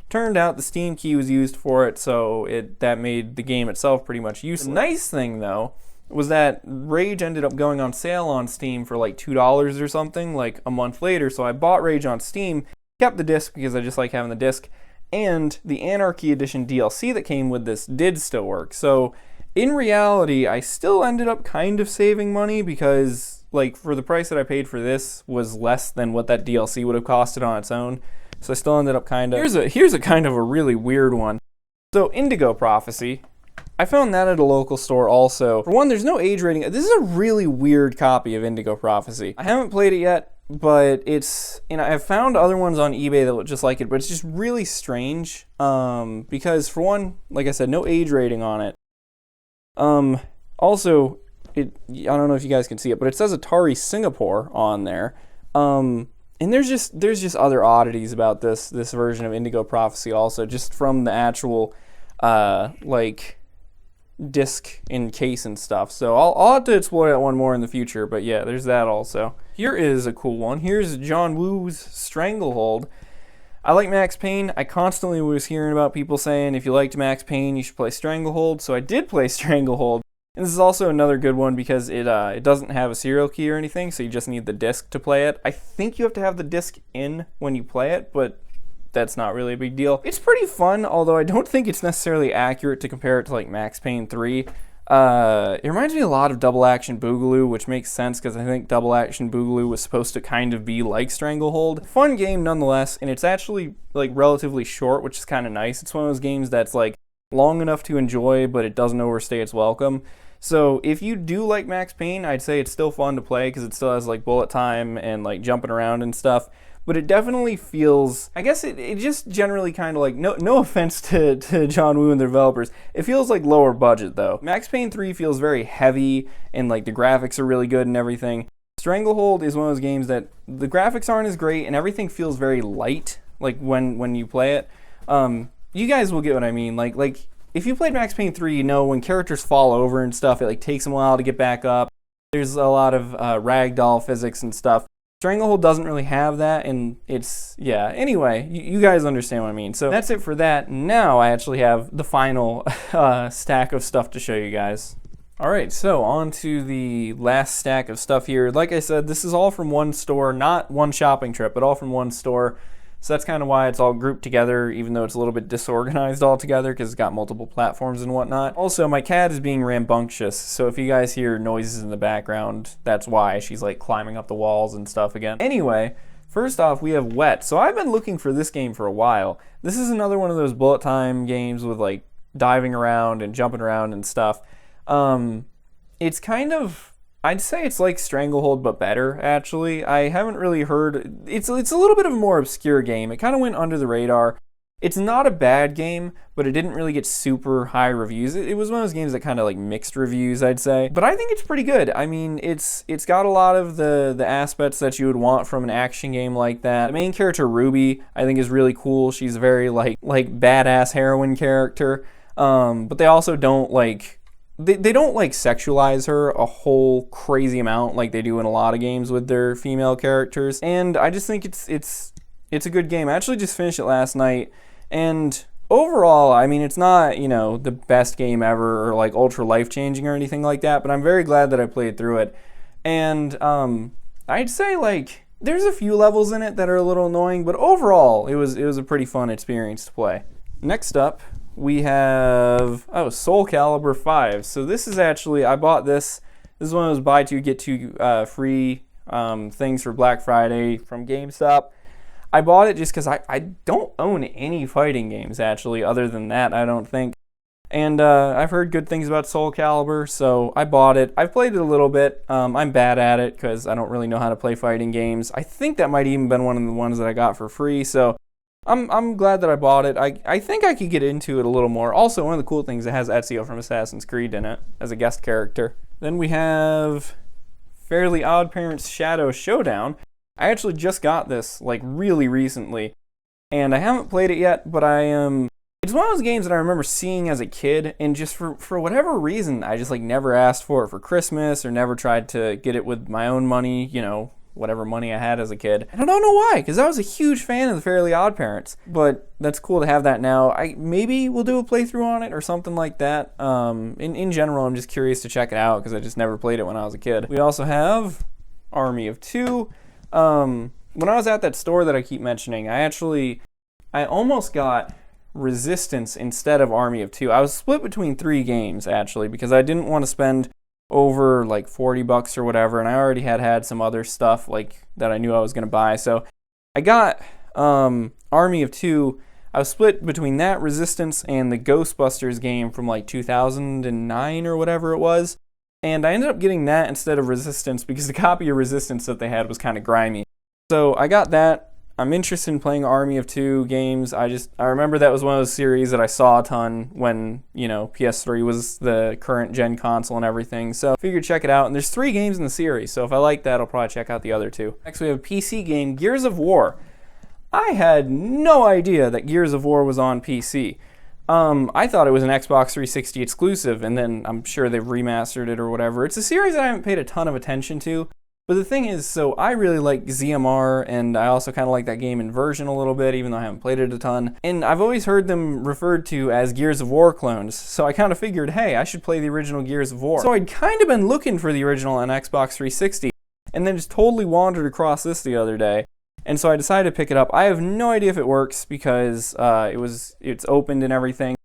Turned out the Steam key was used for it, so that made the game itself pretty much useless. The nice thing, though, was that Rage ended up going on sale on Steam for like $2 or something, like a month later, so I bought Rage on Steam, kept the disc because I just like having the disc, and the Anarchy Edition DLC that came with this did still work. So in reality, I still ended up kind of saving money because, like, for the price that I paid for this was less than what that DLC would have costed on its own. So I still ended up kind of... Here's a kind of a really weird one. So, Indigo Prophecy. I found that at a local store also. For one, there's no age rating. This is a really weird copy of Indigo Prophecy. I haven't played it yet, but it's... I've found other ones on eBay that look just like it, but it's just really strange. Because, for one, like I said, no age rating on it. Also, I don't know if you guys can see it, but it says Atari Singapore on there. And there's just other oddities about this version of Indigo Prophecy also, just from the actual like disc and case and stuff. So I'll have to explore that one more in the future, but yeah, there's that also. Here is a cool one. Here's John Woo's Stranglehold. I like Max Payne. I constantly was hearing about people saying if you liked Max Payne, you should play Stranglehold. So I did play Stranglehold. And this is also another good one because it doesn't have a serial key or anything, so you just need the disc to play it. I think you have to have the disc in when you play it, but that's not really a big deal. It's pretty fun, although I don't think it's necessarily accurate to compare it to like Max Payne 3. It reminds me a lot of Double Action Boogaloo, which makes sense because I think Double Action Boogaloo was supposed to kind of be like Stranglehold. Fun game nonetheless, and it's actually like relatively short, which is kind of nice. It's one of those games that's like long enough to enjoy, but it doesn't overstay its welcome. So if you do like Max Payne, I'd say it's still fun to play because it still has like bullet time and like jumping around and stuff. But it definitely feels, I guess it just generally kind of like, no offense to John Woo and the developers, it feels like lower budget though. Max Payne 3 feels very heavy and like the graphics are really good and everything. Stranglehold is one of those games that the graphics aren't as great and everything feels very light, like when you play it. You guys will get what I mean. Like if you played Max Payne 3, you know when characters fall over and stuff, it like takes them a while to get back up. There's a lot of ragdoll physics and stuff. Stranglehold doesn't really have that, and it's, yeah. Anyway, you guys understand what I mean. So that's it for that. Now I actually have the final stack of stuff to show you guys. Alright, so on to the last stack of stuff here. Like I said, this is all from one store, not one shopping trip, but all from one store. So that's kind of why it's all grouped together, even though it's a little bit disorganized all together because it's got multiple platforms and whatnot. Also, my cat is being rambunctious, so if you guys hear noises in the background, that's why. She's like climbing up the walls and stuff again. Anyway, first off, we have Wet. So I've been looking for this game for a while. This is another one of those bullet time games with like diving around and jumping around and stuff. It's kind of... I'd say it's like Stranglehold, but better, actually. I haven't really heard... It's a little bit of a more obscure game. It kind of went under the radar. It's not a bad game, but it didn't really get super high reviews. It was one of those games that kind of like mixed reviews, I'd say. But I think it's pretty good. I mean, it's got a lot of the aspects that you would want from an action game like that. The main character, Ruby, I think is really cool. She's a very like badass heroine character. But they also don't like... They don't like sexualize her a whole crazy amount like they do in a lot of games with their female characters, and I just think it's a good game. I actually just finished it last night, and overall, I mean, it's not, you know, the best game ever or like ultra life-changing or anything like that, but I'm very glad that I played through it. And I'd say like there's a few levels in it that are a little annoying, but overall it was a pretty fun experience to play. Next up, we have, Soul Calibur 5. So this is actually, I bought this. This is one of those buy two, get two free things for Black Friday from GameStop. I bought it just because I don't own any fighting games, actually, other than that, I don't think. And I've heard good things about Soul Calibur, so I bought it. I've played it a little bit. I'm bad at it because I don't really know how to play fighting games. I think that might even been one of the ones that I got for free, so... I'm glad that I bought it. I think I could get into it a little more. Also, one of the cool things, it has Ezio from Assassin's Creed in it as a guest character. Then we have Fairly Odd Parents Shadow Showdown. I actually just got this like really recently, and I haven't played it yet, but it's one of those games that I remember seeing as a kid, and just for whatever reason, I just like never asked for it for Christmas or never tried to get it with my own money, you know, whatever money I had as a kid. And I don't know why, because I was a huge fan of the Fairly Odd Parents. But that's cool to have that now. Maybe we'll do a playthrough on it or something like that. In general, I'm just curious to check it out because I just never played it when I was a kid. We also have Army of Two. When I was at that store that I keep mentioning, I almost got Resistance instead of Army of Two. I was split between 3 games, actually, because I didn't want to spend over like $40 or whatever, and I already had some other stuff like that I knew I was going to buy. So I got Army of Two. I was split between that, Resistance, and the Ghostbusters game from like 2009 or whatever it was. And I ended up getting that instead of Resistance because the copy of Resistance that they had was kind of grimy. So I got that. I'm interested in playing Army of Two games. I remember that was one of those series that I saw a ton when, you know, PS3 was the current gen console and everything. So I figured check it out. And there's 3 games in the series, so if I like that, I'll probably check out the other 2. Next, we have a PC game, Gears of War. I had no idea that Gears of War was on PC. I thought it was an Xbox 360 exclusive, and then I'm sure they've remastered it or whatever. It's a series that I haven't paid a ton of attention to. But the thing is, so I really like ZMR, and I also kind of like that game Inversion a little bit, even though I haven't played it a ton. And I've always heard them referred to as Gears of War clones, so I kind of figured, hey, I should play the original Gears of War. So I'd kind of been looking for the original on Xbox 360, and then just totally wandered across this the other day. And so I decided to pick it up. I have no idea if it works because it's opened and everything.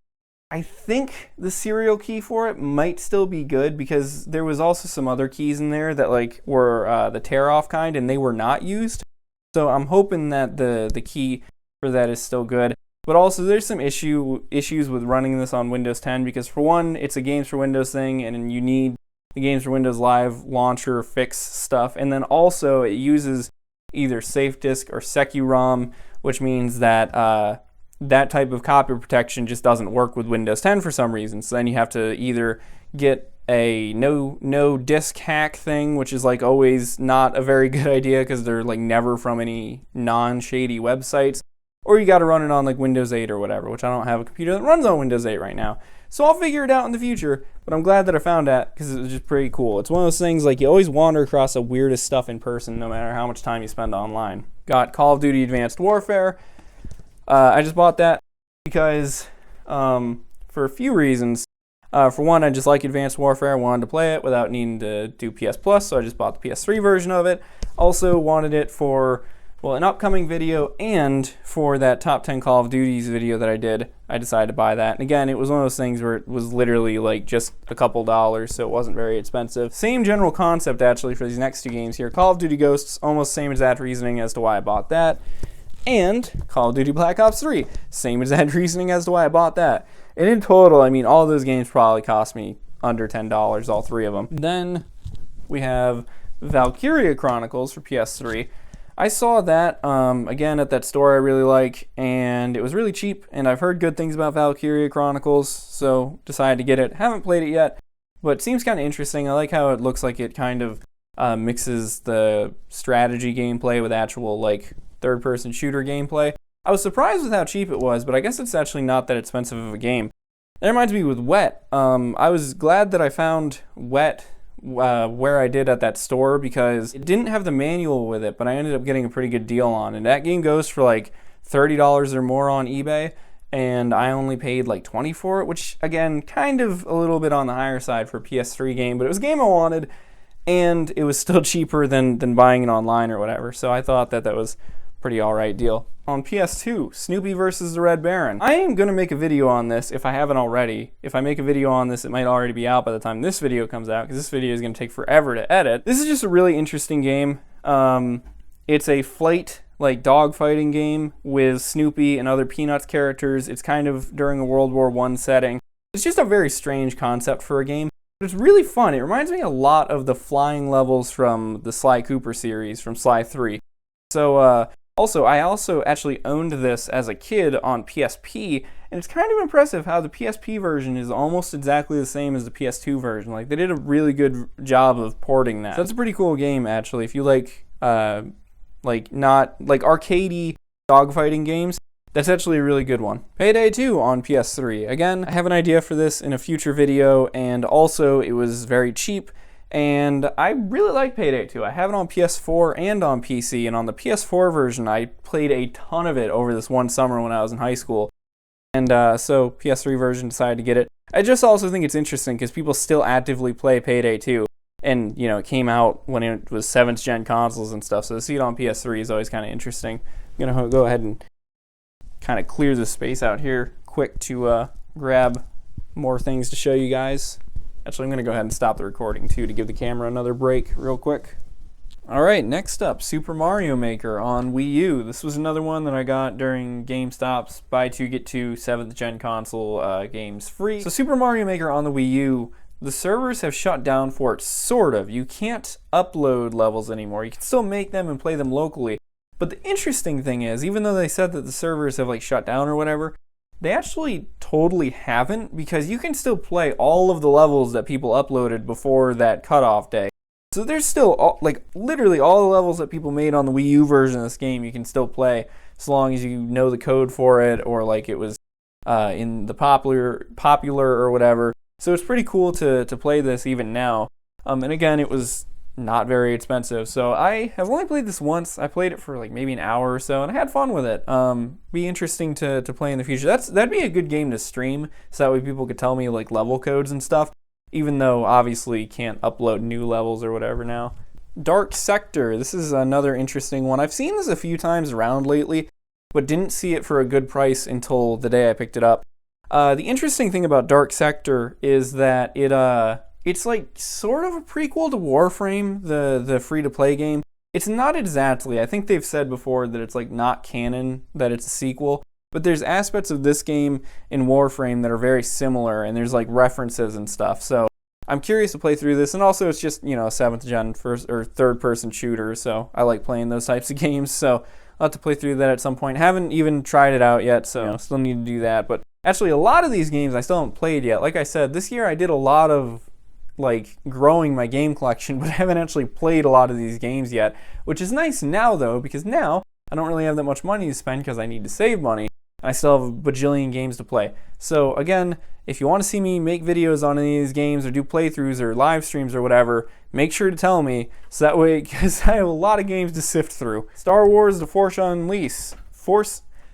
I think the serial key for it might still be good because there was also some other keys in there that like were the tear-off kind, and they were not used. So I'm hoping that the key for that is still good. But also there's some issues with running this on Windows 10 because for one, it's a Games for Windows thing, and you need the Games for Windows Live launcher fix stuff. And then also it uses either Safe Disk or Secu-ROM, which means that that type of copy protection just doesn't work with Windows 10 for some reason. So then you have to either get a no disk hack thing, which is like always not a very good idea because they're like never from any non-shady websites, or you got to run it on like Windows 8 or whatever, which I don't have a computer that runs on Windows 8 right now. So I'll figure it out in the future, but I'm glad that I found that because it was just pretty cool. It's one of those things like you always wander across the weirdest stuff in person no matter how much time you spend online. Got Call of Duty Advanced Warfare. I just bought that because for a few reasons. For one, I just like Advanced Warfare. I wanted to play it without needing to do PS Plus, so I just bought the PS3 version of it. Also wanted it for, well, an upcoming video and for that Top 10 Call of Duties video that I did. I decided to buy that. And again, it was one of those things where it was literally like just a couple dollars, so it wasn't very expensive. Same general concept actually for these next two games here. Call of Duty Ghosts, almost same exact reasoning as to why I bought that. And Call of Duty Black Ops 3, same exact reasoning as to why I bought that. And in total, I mean, all of those games probably cost me under $10, all three of them. Then we have Valkyria Chronicles for PS3. I saw that, again, at that store I really like, and it was really cheap, and I've heard good things about Valkyria Chronicles, so decided to get it. Haven't played it yet, but it seems kind of interesting. I like how it looks like it kind of mixes the strategy gameplay with actual, like, third-person shooter gameplay. I was surprised with how cheap it was, but I guess it's actually not that expensive of a game. That reminds me with Wet. I was glad that I found Wet where I did at that store because it didn't have the manual with it, but I ended up getting a pretty good deal on it. And that game goes for like $30 or more on eBay, and I only paid like $20 for it, which again, kind of a little bit on the higher side for a PS3 game, but it was a game I wanted, and it was still cheaper than buying it online or whatever. So I thought that was pretty alright deal. On PS2, Snoopy versus the Red Baron. I am going to make a video on this if I haven't already. If I make a video on this, it might already be out by the time this video comes out, because this video is going to take forever to edit. This is just a really interesting game. It's a flight, like, dogfighting game with Snoopy and other Peanuts characters. It's kind of during a World War I setting. It's just a very strange concept for a game, but it's really fun. It reminds me a lot of the flying levels from the Sly Cooper series, from Sly 3. So, I also actually owned this as a kid on PSP, and it's kind of impressive how the PSP version is almost exactly the same as the PS2 version. Like, they did a really good job of porting that. So that's a pretty cool game, actually. If you like not like arcadey dogfighting games, that's actually a really good one. Payday 2 on PS3. Again, I have an idea for this in a future video, and also it was very cheap. And I really like Payday 2. I have it on PS4 and on PC, and on the PS4 version, I played a ton of it over this one summer when I was in high school. And so PS3 version decided to get it. I just also think it's interesting because people still actively play Payday 2. And, you know, it came out when it was 7th gen consoles and stuff, so to see it on PS3 is always kind of interesting. I'm going to go ahead and kind of clear the space out here quick to grab more things to show you guys. Actually, I'm going to go ahead and stop the recording, too, to give the camera another break real quick. Alright, next up, Super Mario Maker on Wii U. This was another one that I got during GameStop's Buy 2 Get 2 7th Gen console games free. So Super Mario Maker on the Wii U, the servers have shut down for it, sort of. You can't upload levels anymore. You can still make them and play them locally. But the interesting thing is, even though they said that the servers have like shut down or whatever, they actually totally haven't, because you can still play all of the levels that people uploaded before that cutoff day. So there's still, literally all the levels that people made on the Wii U version of this game you can still play, as long as you know the code for it, or like it was in the popular or whatever. So it's pretty cool to play this even now. And again, it was not very expensive. So I have only played this once. I played it for like maybe an hour or so, and I had fun with it. Be interesting to play in the future. That'd be a good game to stream, so that way people could tell me like level codes and stuff, even though obviously you can't upload new levels or whatever now. Dark Sector. This is another interesting one. I've seen this a few times around lately, but didn't see it for a good price until the day I picked it up. The interesting thing about Dark Sector is that it's like sort of a prequel to Warframe, the free-to-play game. It's not exactly. I think they've said before that it's like not canon, that it's a sequel. But there's aspects of this game in Warframe that are very similar, and there's like references and stuff. So I'm curious to play through this, and also it's just, you know, a 7th gen first or third-person shooter, so I like playing those types of games. So I'll have to play through that at some point. Haven't even tried it out yet, so still need to do that. But actually, a lot of these games I still haven't played yet. Like I said, this year I did a lot of like growing my game collection, but I haven't actually played a lot of these games yet, which is nice now though, because now I don't really have that much money to spend because I need to save money. and I still have a bajillion games to play. So again, if you want to see me make videos on any of these games or do playthroughs or live streams or whatever, make sure to tell me, so that way, because I have a lot of games to sift through. Star Wars: The Force Unleashed.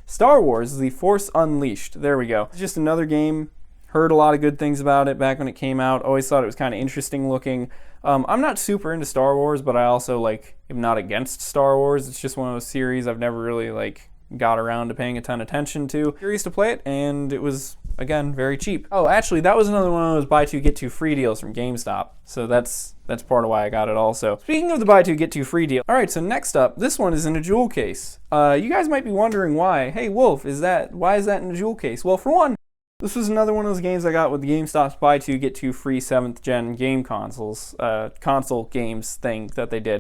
Star Wars: The Force Unleashed. There we go. It's just another game. Heard a lot of good things about it back when it came out. Always thought it was kind of interesting looking. I'm not super into Star Wars, but I also am not against Star Wars. It's just one of those series I've never really got around to paying a ton of attention to. Curious to play it, and it was, again, very cheap. Oh, actually, that was another one of those buy two get two free deals from GameStop. So that's part of why I got it also. Speaking of the buy two get two free deal, all right, so next up, this one is in a jewel case. You guys might be wondering why. Hey, Wulf, why is that in a jewel case? Well, for one, this was another one of those games I got with GameStop's buy two get two free 7th gen game consoles, console games thing that they did.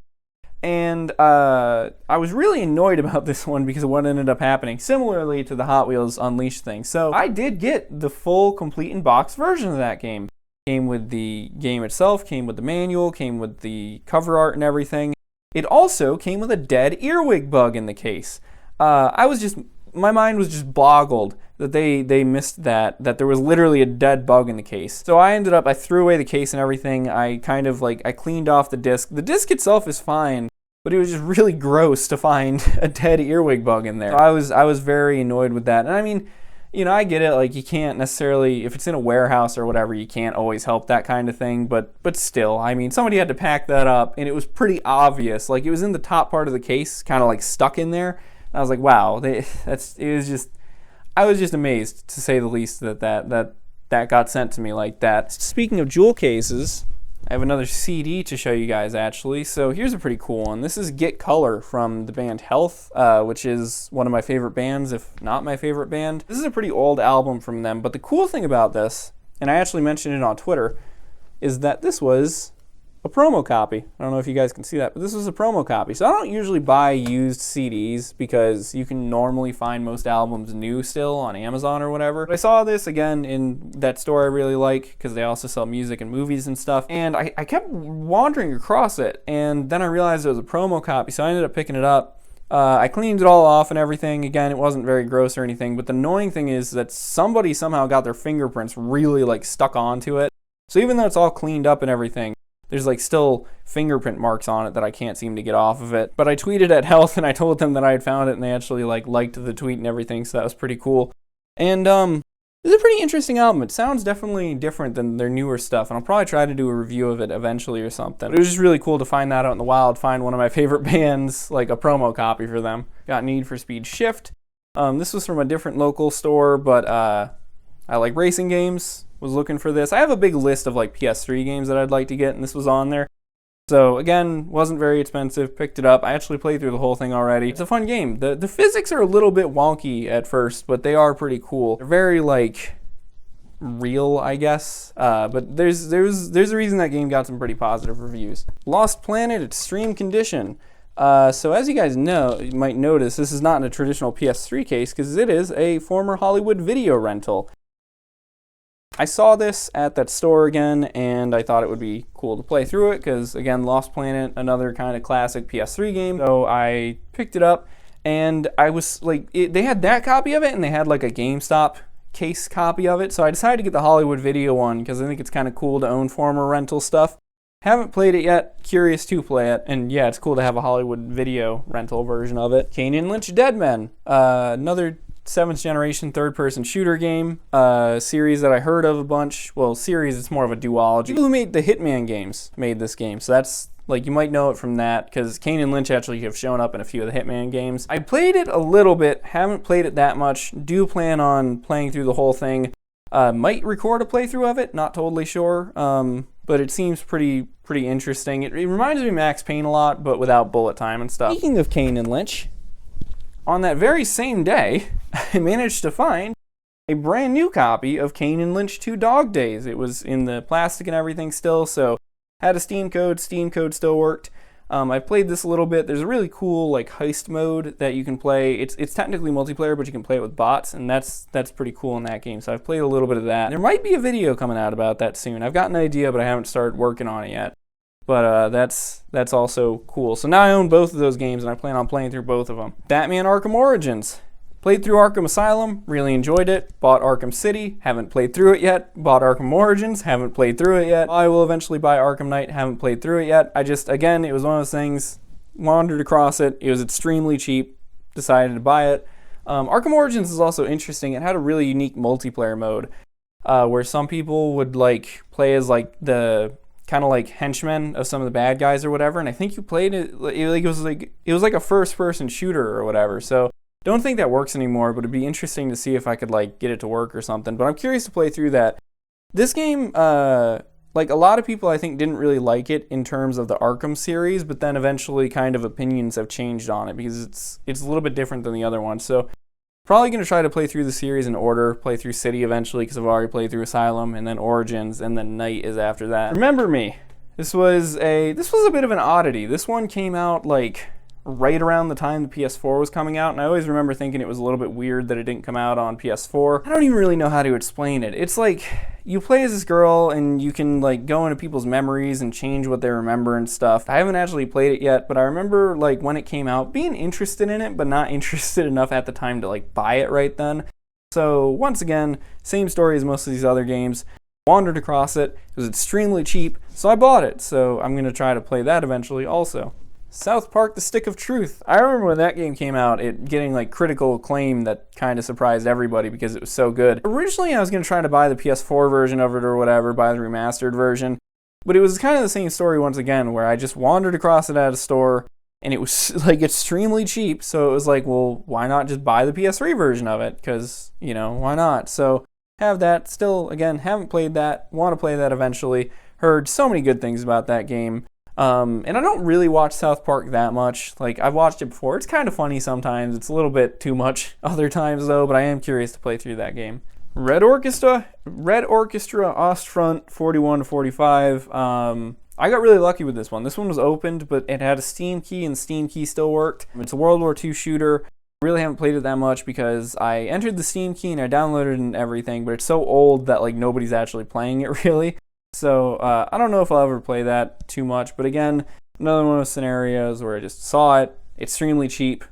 And I was really annoyed about this one because of what ended up happening, similarly to the Hot Wheels Unleashed thing. So I did get the full complete in-box version of that game. Came with the game itself, came with the manual, came with the cover art and everything. It also came with a dead earwig bug in the case. My mind was just boggled that they missed that there was literally a dead bug in the case. So I threw away the case and everything. I cleaned off the disc. The disc itself is fine, but it was just really gross to find a dead earwig bug in there. So I was very annoyed with that. And I mean, I get it, you can't necessarily, if it's in a warehouse or whatever, you can't always help that kind of thing, but still, I mean, somebody had to pack that up, and it was pretty obvious. It was in the top part of the case, kind of stuck in there. I was like, wow, I was just amazed, to say the least, that got sent to me like that. Speaking of jewel cases, I have another CD to show you guys, actually. So here's a pretty cool one. This is Get Color from the band Health, which is one of my favorite bands, if not my favorite band. This is a pretty old album from them, but the cool thing about this, and I actually mentioned it on Twitter, is that this was a promo copy. I don't know if you guys can see that, but this was a promo copy. So I don't usually buy used CDs because you can normally find most albums new still on Amazon or whatever. But I saw this again in that store I really like because they also sell music and movies and stuff. And I kept wandering across it, and then I realized it was a promo copy, so I ended up picking it up. I cleaned it all off and everything. Again, it wasn't very gross or anything, but the annoying thing is that somebody somehow got their fingerprints really stuck onto it. So even though it's all cleaned up and everything, there's still fingerprint marks on it that I can't seem to get off of it. But I tweeted at Health and I told them that I had found it, and they actually liked the tweet and everything, so that was pretty cool. And it's a pretty interesting album. It sounds definitely different than their newer stuff, and I'll probably try to do a review of it eventually or something. But it was just really cool to find that out in the wild, find one of my favorite bands, a promo copy for them. Got Need for Speed Shift. This was from a different local store, but I like racing games. Was looking for this. I have a big list of PS3 games that I'd like to get, and this was on there. So again, wasn't very expensive, picked it up. I actually played through the whole thing already. It's a fun game. The physics are a little bit wonky at first, but they are pretty cool. They're very real, I guess. But there's a reason that game got some pretty positive reviews. Lost Planet Extreme Condition. So as you guys know, you might notice this is not in a traditional PS3 case because it is a former Hollywood video rental. I saw this at that store again, and I thought it would be cool to play through it because, again, Lost Planet, another kind of classic PS3 game. So I picked it up, and I was they had that copy of it, and they had a GameStop case copy of it. So I decided to get the Hollywood video one because I think it's kind of cool to own former rental stuff. Haven't played it yet, curious to play it, and yeah, it's cool to have a Hollywood video rental version of it. Kane and Lynch Dead Men, another 7th generation third-person shooter game, series that I heard of a bunch. Well, series, it's more of a duology. People who made the Hitman games made this game, so that's, you might know it from that, because Kane and Lynch actually have shown up in a few of the Hitman games. I played it a little bit, haven't played it that much, do plan on playing through the whole thing. Might record a playthrough of it, not totally sure, but it seems pretty interesting. It reminds me of Max Payne a lot, but without bullet time and stuff. Speaking of Kane and Lynch, on that very same day, I managed to find a brand new copy of Kane and Lynch 2 Dog Days. It was in the plastic and everything still, so had a Steam code still worked. I played this a little bit. There's a really cool heist mode that you can play. It's technically multiplayer, but you can play it with bots, and that's pretty cool in that game. So I've played a little bit of that. There might be a video coming out about that soon. I've got an idea, but I haven't started working on it yet. But that's also cool. So now I own both of those games, and I plan on playing through both of them. Batman Arkham Origins. Played through Arkham Asylum, really enjoyed it. Bought Arkham City, haven't played through it yet. Bought Arkham Origins, haven't played through it yet. I will eventually buy Arkham Knight, haven't played through it yet. Again, it was one of those things, wandered across it. It was extremely cheap, decided to buy it. Arkham Origins is also interesting. It had a really unique multiplayer mode where some people would like play as like the kind of like henchmen of some of the bad guys or whatever, and I think you played it was like a first-person shooter or whatever. So don't think that works anymore, but it'd be interesting to see if I could like get it to work or something. But I'm curious to play through that. This game, like a lot of people I think didn't really like it in terms of the Arkham series, but then eventually kind of opinions have changed on it because it's a little bit different than the other one. So probably going to try to play through the series in order, play through City eventually because I've already played through Asylum, and then Origins, and then Night is after that. Remember Me. This was a bit of an oddity. This one came out like right around the time the PS4 was coming out, and I always remember thinking it was a little bit weird that it didn't come out on PS4. I don't even really know how to explain it. It's like you play as this girl and you can like go into people's memories and change what they remember and stuff. I haven't actually played it yet, but I remember like when it came out being interested in it, but not interested enough at the time to like buy it right then. So once again, same story as most of these other games. Wandered across it. It was extremely cheap, so I bought it. So I'm going to try to play that eventually also. South Park: The Stick of Truth. I remember when that game came out, it getting like critical acclaim that kind of surprised everybody because it was so good. Originally, I was going to try to buy the PS4 version of it or whatever, buy the remastered version, but it was kind of the same story once again, where I just wandered across it at a store, and it was like extremely cheap, so it was like, well, why not just buy the PS3 version of it? Because, you know, why not? So have that. Still, again, haven't played that, want to play that eventually. Heard so many good things about that game. And I don't really watch South Park that much. Like, I've watched it before. It's kind of funny sometimes. It's a little bit too much other times, though, but I am curious to play through that game. Red Orchestra Ostfront 41 to 45. I got really lucky with this one. This one was opened, but it had a Steam key, and the Steam key still worked. It's a World War II shooter. I really haven't played it that much because I entered the Steam key and I downloaded it and everything, but it's so old that like nobody's actually playing it really. So I don't know if I'll ever play that too much, but again, another one of those scenarios where I just saw it, extremely cheap,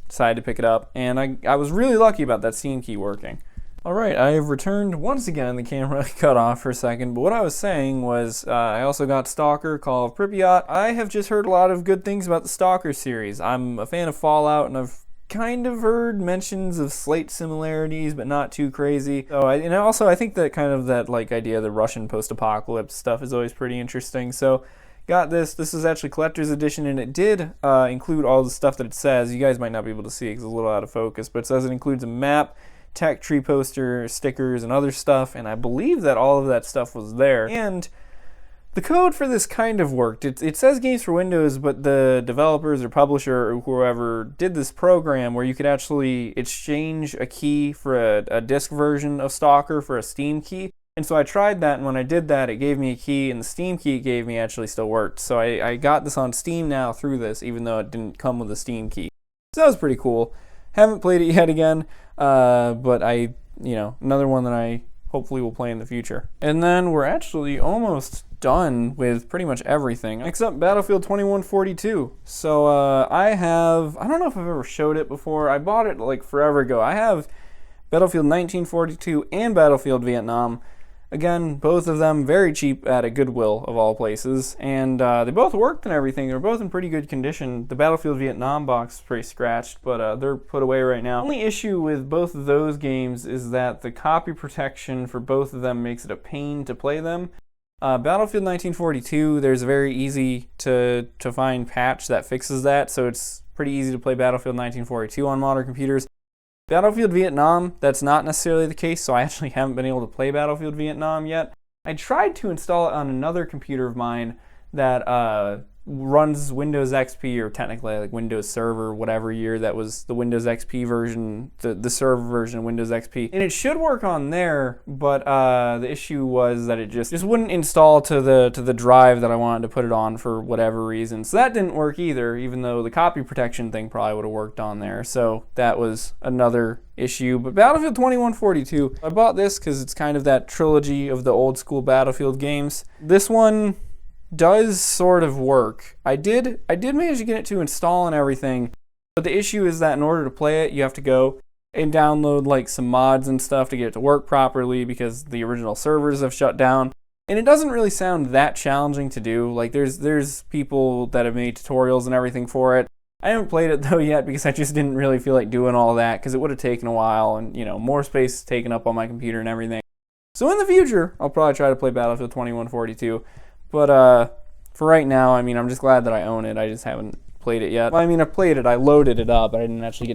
decided to pick it up, and I was really lucky about that Steam key working. Alright, I have returned once again. The camera cut off for a second, but what I was saying was I also got Stalker, Call of Pripyat. I have just heard a lot of good things about the Stalker series. I'm a fan of Fallout, and I've kind of heard mentions of slight similarities, but not too crazy. So, I think that kind of that like idea of the Russian post-apocalypse stuff is always pretty interesting. So, got this. This is actually collector's edition, and it did include all the stuff that it says. You guys might not be able to see it because it's a little out of focus, but it says it includes a map, tech tree poster, stickers, and other stuff. And I believe that all of that stuff was there. And the code for this kind of worked. It says games for Windows, but the developers or publisher or whoever did this program where you could actually exchange a key for a disk version of Stalker for a Steam key. And so I tried that, and when I did that, it gave me a key, and the Steam key it gave me actually still worked. So I got this on Steam now through this, even though it didn't come with a Steam key. So that was pretty cool. Haven't played it yet again, but another one that I hopefully will play in the future. And then we're actually almost done with pretty much everything except Battlefield 2142. So I don't know if I've ever showed it before. I bought it like forever ago. I have Battlefield 1942 and Battlefield Vietnam. Again, both of them very cheap at a Goodwill of all places, and they both worked and everything. They're both in pretty good condition. The Battlefield Vietnam box is pretty scratched, but they're put away right now. The only issue with both of those games is that the copy protection for both of them makes it a pain to play them. Battlefield 1942, there's a very easy to find patch that fixes that, so it's pretty easy to play Battlefield 1942 on modern computers. Battlefield Vietnam, that's not necessarily the case, so I actually haven't been able to play Battlefield Vietnam yet. I tried to install it on another computer of mine that runs Windows XP, or technically like Windows Server, whatever year that was the Windows XP version, the server version of Windows XP. And it should work on there, but the issue was that it just wouldn't install to the drive that I wanted to put it on for whatever reason. So that didn't work either, even though the copy protection thing probably would have worked on there. So that was another issue. But Battlefield 2142, I bought this because it's kind of that trilogy of the old school Battlefield games. This one does sort of work. I did manage to get it to install and everything, but the issue is that in order to play it, you have to go and download like some mods and stuff to get it to work properly because the original servers have shut down. And it doesn't really sound that challenging to do. Like there's people that have made tutorials and everything for it. I haven't played it though yet because I just didn't really feel like doing all that because it would have taken a while and, you know, more space taken up on my computer and everything. So in the future, I'll probably try to play Battlefield 2142. But for right now, I mean, I'm just glad that I own it. I just haven't played it yet. Well, I mean, I played it, I loaded it up, but I didn't actually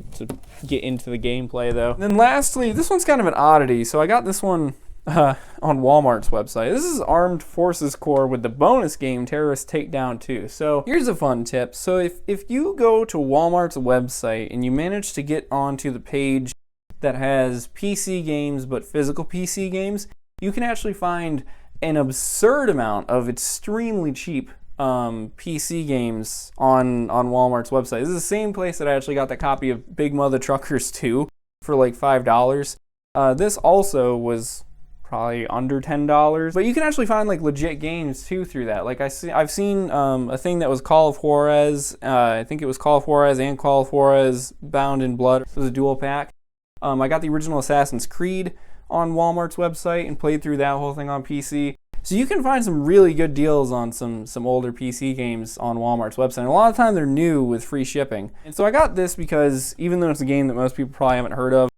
get into the gameplay though. And then lastly, this one's kind of an oddity. So I got this one on Walmart's website. This is Armed Forces Corps with the bonus game Terrorist Takedown 2. So here's a fun tip. So if you go to Walmart's website and you manage to get onto the page that has PC games but physical PC games, you can actually find an absurd amount of extremely cheap PC games on Walmart's website. This is the same place that I actually got the copy of Big Mother Truckers 2 for like $5. This also was probably under $10, but you can actually find like legit games too through that. Like I've seen a thing that was Call of Juarez. I think it was Call of Juarez and Call of Juarez Bound in Blood. It was a dual pack. I got the original Assassin's Creed on Walmart's website and played through that whole thing on PC. So you can find some really good deals on some older PC games on Walmart's website. And a lot of the time they're new with free shipping. And so I got this because even though it's a game that most people probably haven't heard of,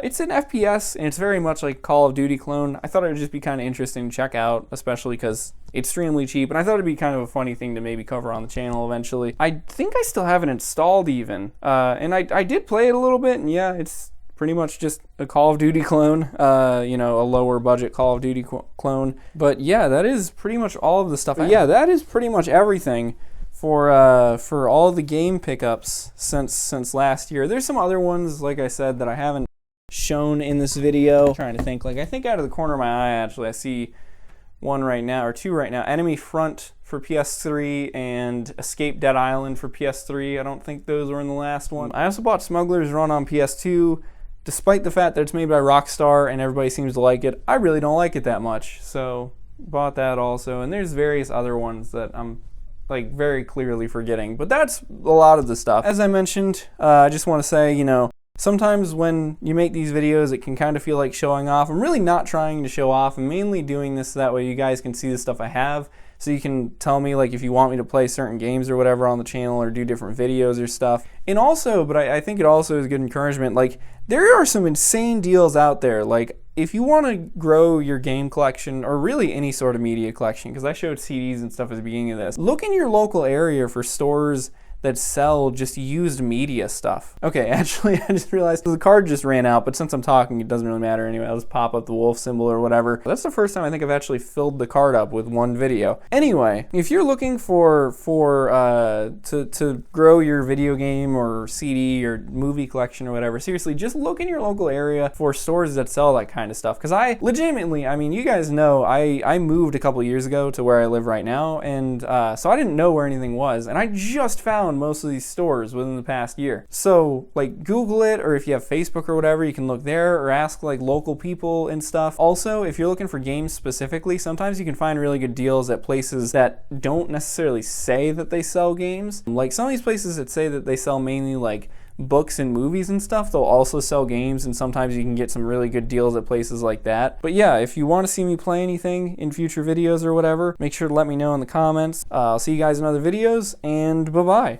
it's an FPS and it's very much like Call of Duty clone. I thought it would just be kind of interesting to check out, especially because it's extremely cheap. And I thought it'd be kind of a funny thing to maybe cover on the channel eventually. I think I still have it installed even. And I did play it a little bit, and yeah, it's pretty much just a Call of Duty clone, you know, a lower budget Call of Duty clone. But yeah, that is pretty much all of the stuff. Yeah, that is pretty much everything for all the game pickups since last year. There's some other ones, like I said, that I haven't shown in this video. I'm trying to think, like I think out of the corner of my eye, actually, I see one right now, or two right now. Enemy Front for PS3 and Escape Dead Island for PS3. I don't think those were in the last one. I also bought Smuggler's Run on PS2. Despite the fact that it's made by Rockstar and everybody seems to like it, I really don't like it that much. So bought that also. And there's various other ones that I'm like very clearly forgetting. But that's a lot of the stuff. As I mentioned, I just want to say, you know, sometimes when you make these videos, it can kind of feel like showing off. I'm really not trying to show off. I'm mainly doing this so that way you guys can see the stuff I have. So you can tell me like if you want me to play certain games or whatever on the channel or do different videos or stuff. And also, but I think it also is good encouragement, like there are some insane deals out there. Like if you want to grow your game collection or really any sort of media collection, because I showed CDs and stuff at the beginning of this, look in your local area for stores that sell just used media stuff. Okay, actually, I just realized the card just ran out, but since I'm talking, it doesn't really matter anyway. I'll just pop up the Wulf symbol or whatever. That's the first time I think I've actually filled the card up with one video. Anyway, if you're looking to grow your video game or CD or movie collection or whatever, seriously, just look in your local area for stores that sell that kind of stuff. Because I legitimately, I mean, you guys know, I moved a couple years ago to where I live right now, and so I didn't know where anything was, and I just found most of these stores within the past year. So like Google it, or if you have Facebook or whatever, you can look there or ask like local people and stuff. Also, if you're looking for games specifically, sometimes you can find really good deals at places that don't necessarily say that they sell games. Like some of these places that say that they sell mainly like books and movies and stuff, they'll also sell games, and sometimes you can get some really good deals at places like that. But yeah, if you want to see me play anything in future videos or whatever, make sure to let me know in the comments. I'll see you guys in other videos, and bye-bye.